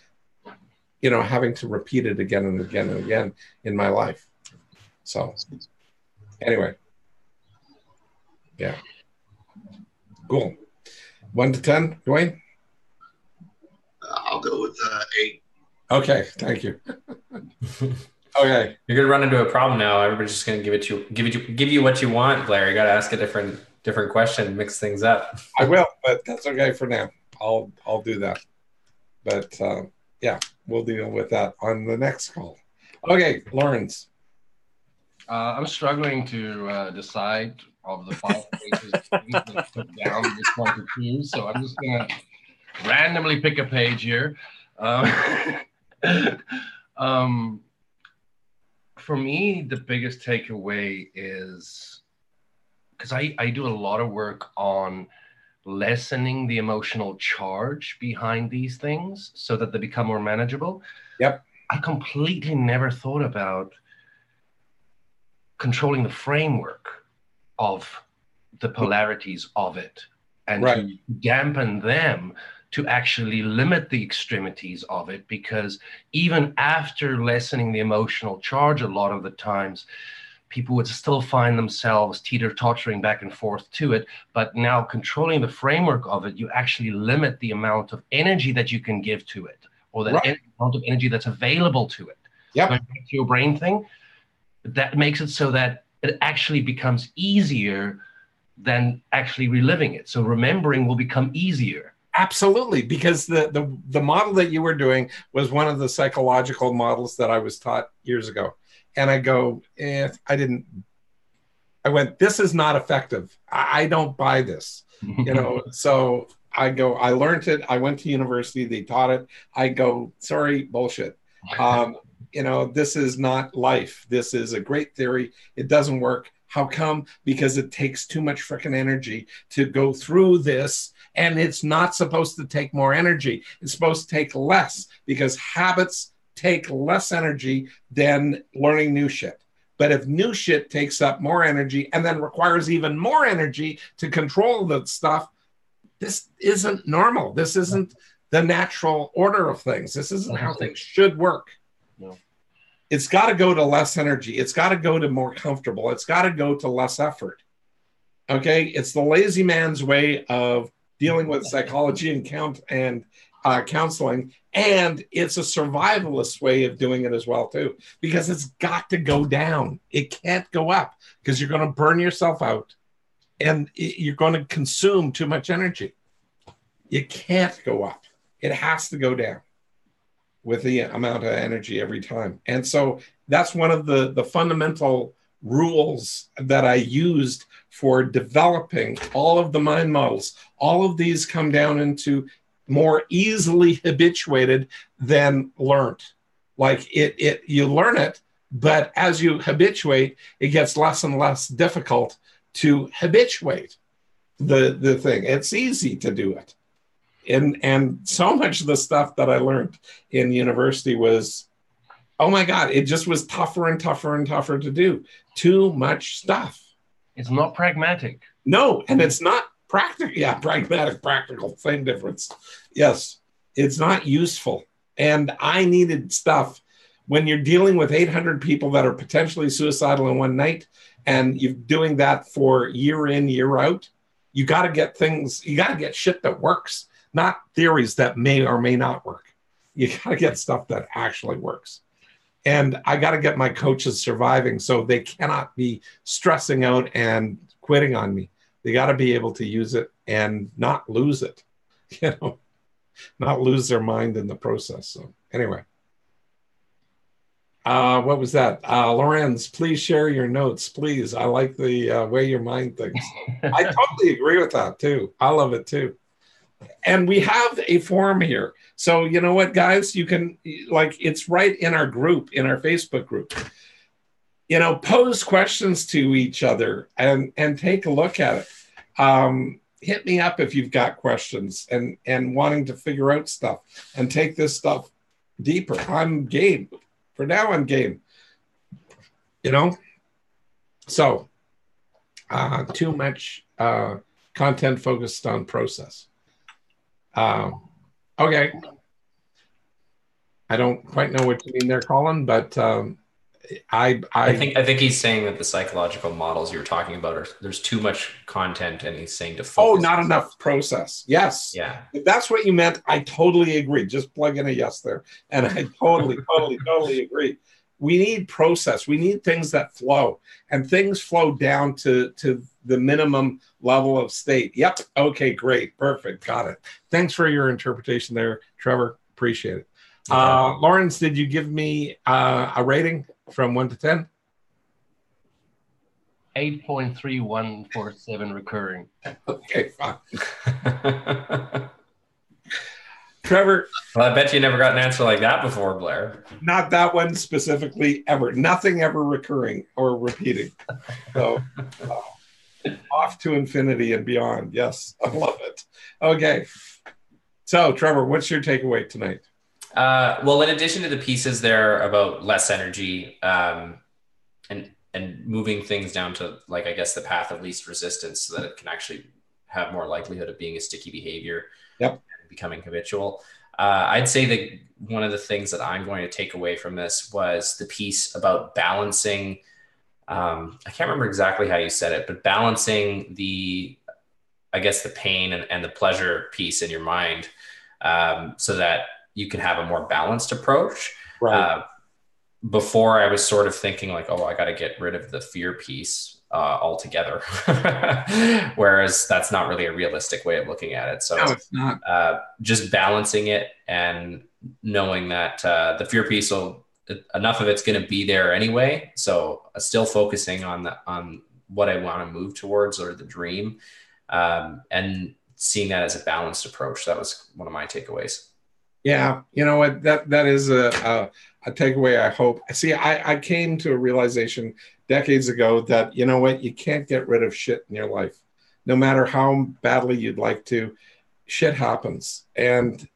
having to repeat it again and again and again in my life. So anyway, yeah. Cool. 1 to 10, Dwayne? I'll go with 8. Okay, thank you. Okay, you're gonna run into a problem now. Everybody's just gonna give you what you want, Blair. You got to ask a different question, mix things up. I will, but that's okay for now. I'll do that. But yeah, we'll deal with that on the next call. Okay, Lawrence. I'm struggling to decide of the 5 pages that put down which one to choose, so I'm just gonna randomly pick a page here. For me, the biggest takeaway is, because I do a lot of work on lessening the emotional charge behind these things so that they become more manageable. Yep. I completely never thought about controlling the framework of the polarities of it, and to dampen them, to actually limit the extremities of it, because even after lessening the emotional charge, a lot of the times people would still find themselves teeter-tottering back and forth to it. But now controlling the framework of it, you actually limit the amount of energy that you can give to it, or the amount of energy that's available to it. Yep. Going back to your brain thing, that makes it so that it actually becomes easier than actually reliving it. So remembering will become easier. Absolutely, because the model that you were doing was one of the psychological models that I was taught years ago. And I go, I went, this is not effective. I don't buy this, so I go, I learned it. I went to university. They taught it. I go, sorry, bullshit. This is not life. This is a great theory. It doesn't work. How come? Because it takes too much freaking energy to go through this. And it's not supposed to take more energy. It's supposed to take less, because habits take less energy than learning new shit. But if new shit takes up more energy and then requires even more energy to control the stuff, this isn't normal. This isn't the natural order of things. This isn't how things should work. No. It's got to go to less energy. It's got to go to more comfortable. It's got to go to less effort. Okay? It's the lazy man's way of dealing with psychology and counseling. And it's a survivalist way of doing it as well, too, because it's got to go down. It can't go up, because you're going to burn yourself out and you're going to consume too much energy. It can't go up. It has to go down with the amount of energy every time. And so that's one of the fundamental rules that I used for developing all of the mind models. All of these come down into more easily habituated than learned. Like you learn it, but as you habituate, it gets less and less difficult to habituate the thing. It's easy to do it. And so much of the stuff that I learned in university was, oh my God, it just was tougher and tougher and tougher to do. Too much stuff. It's not pragmatic. No, and it's not practical. Yeah, pragmatic, practical, same difference. Yes, it's not useful. And I needed stuff when you're dealing with 800 people that are potentially suicidal in one night, and you're doing that for year in, year out. You got to get things, you got to get shit that works, not theories that may or may not work. You got to get stuff that actually works. And I got to get my coaches surviving, so they cannot be stressing out and quitting on me. They got to be able to use it and not lose it, not lose their mind in the process. So anyway, what was that? Lorenz, please share your notes, please. I like the way your mind thinks. I totally agree with that too. I love it too. And we have a forum here. So you know what, guys, you can, like, it's right in our group, in our Facebook group. Pose questions to each other and take a look at it. Hit me up if you've got questions and wanting to figure out stuff and take this stuff deeper. I'm game. For now, I'm game. So too much content focused on process. Okay. I don't quite know what you mean there, Colin, but I think he's saying that the psychological models you're talking about there's too much content, and he's saying to focus. Oh, not enough process. Yes. Yeah. If that's what you meant, I totally agree. Just plug in a yes there. And I totally agree. We need process. We need things that flow, and things flow down to the minimum level of state. Yep. Okay, great. Perfect. Got it. Thanks for your interpretation there, Trevor. Appreciate it. Lawrence, did you give me a rating from 1 to 10? 8.3147 recurring. Okay, fine. Trevor. Well, I bet you never got an answer like that before, Blair. Not that one specifically ever. Nothing ever recurring or repeating. So Off to infinity and beyond. Yes, I love it. Okay. So, Trevor, what's your takeaway tonight? Well, in addition to the pieces there about less energy and moving things down to, like, I guess, the path of least resistance so that it can actually have more likelihood of being a sticky behavior and becoming habitual. I'd say that one of the things that I'm going to take away from this was the piece about balancing. I can't remember exactly how you said it, but balancing the pain and the pleasure piece in your mind so that you can have a more balanced approach. Right. Before I was sort of thinking like, oh, I got to get rid of the fear piece altogether. Whereas that's not really a realistic way of looking at it. So no, it's not. Just balancing it and knowing that the fear piece enough of it's going to be there anyway. So still focusing on what I want to move towards or the dream, and seeing that as a balanced approach. That was one of my takeaways. Yeah, you know what? That is a takeaway. I hope. See, I came to a realization decades ago that, you know what, you can't get rid of shit in your life, no matter how badly you'd like to. Shit happens, and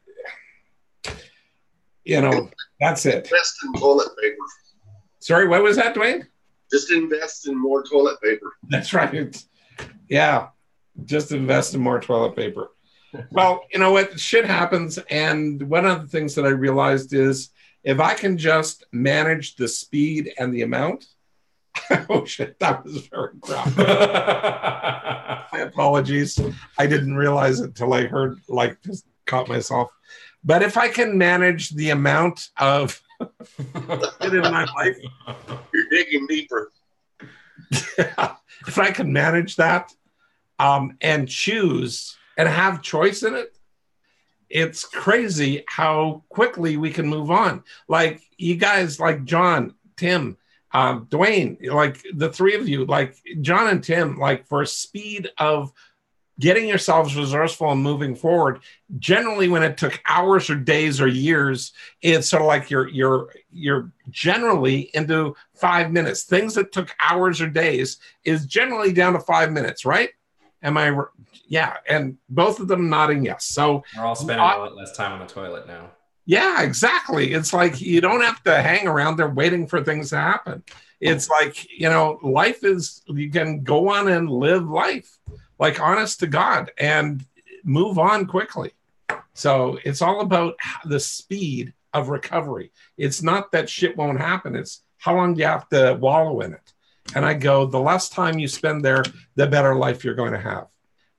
you know that's it. Invest in toilet paper. Sorry, what was that, Dwayne? Just invest in more toilet paper. That's right. Yeah, just invest in more toilet paper. Well, you know what? Shit happens. And one of the things that I realized is if I can just manage the speed and the amount. Oh, shit. That was very rough. My apologies. I didn't realize it till I heard, just caught myself. But if I can manage the amount of shit in my life, you're digging deeper. If I can manage that and choose and have choice in it, it's crazy how quickly we can move on. Like you guys, like John, Tim, Dwayne, like the three of you, like John and Tim, like for speed of getting yourselves resourceful and moving forward. Generally, when it took hours or days or years, it's sort of like you're generally into 5 minutes. Things that took hours or days is generally down to 5 minutes, right? Am I? Yeah, and both of them nodding yes. So we're all spending a lot less time on the toilet now. Yeah, exactly. It's like you don't have to hang around there waiting for things to happen. It's like, life is, you can go on and live life, like honest to God, and move on quickly. So it's all about the speed of recovery. It's not that shit won't happen. It's how long do you have to wallow in it. And I go, the less time you spend there, the better life you're going to have.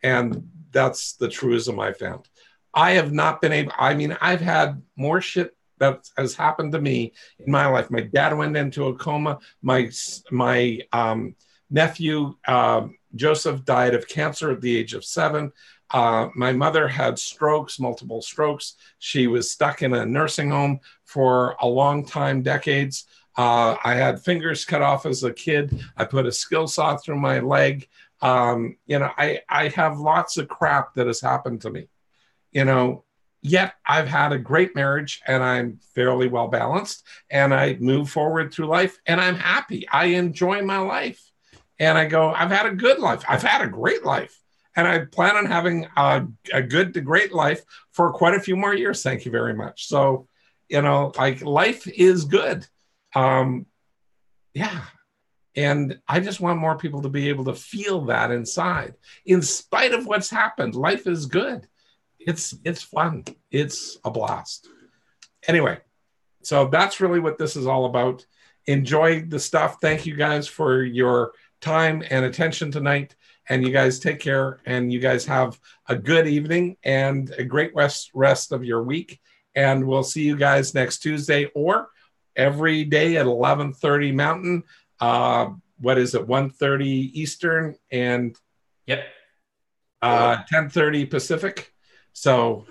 And that's the truism I found. I have not been able, I've had more shit that has happened to me in my life. My dad went into a coma. My nephew, Joseph, died of cancer at the age of 7. My mother had strokes, multiple strokes. She was stuck in a nursing home for a long time, decades. I had fingers cut off as a kid. I put a skill saw through my leg. I have lots of crap that has happened to me, yet I've had a great marriage and I'm fairly well balanced and I move forward through life and I'm happy. I enjoy my life and I go, I've had a good life. I've had a great life and I plan on having a good to great life for quite a few more years. Thank you very much. So, life is good. Yeah. And I just want more people to be able to feel that inside. In spite of what's happened, life is good. It's fun. It's a blast. Anyway, so that's really what this is all about. Enjoy the stuff. Thank you guys for your time and attention tonight. And you guys take care and you guys have a good evening and a great rest of your week. And we'll see you guys next Tuesday or every day at 11:30 Mountain. What is it? 1:30 Eastern and 10:30 Pacific. So,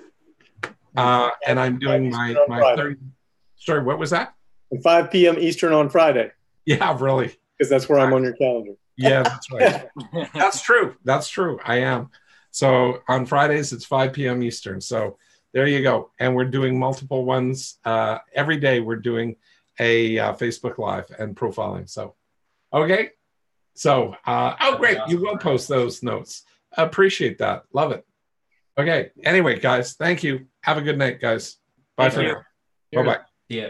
and I'm doing my 30. Sorry, what was that? And 5 p.m. Eastern on Friday. Yeah, really. Because that's where I'm on your calendar. Yeah, that's right. That's true. That's true. I am. So on Fridays, it's 5 p.m. Eastern. So there you go. And we're doing multiple ones. Every day we're doing a Facebook Live and profiling. So, okay. So, oh, great. You will post those notes. Appreciate that. Love it. Okay. Anyway, guys, thank you. Have a good night, guys. Bye for now. Bye-bye. Yeah.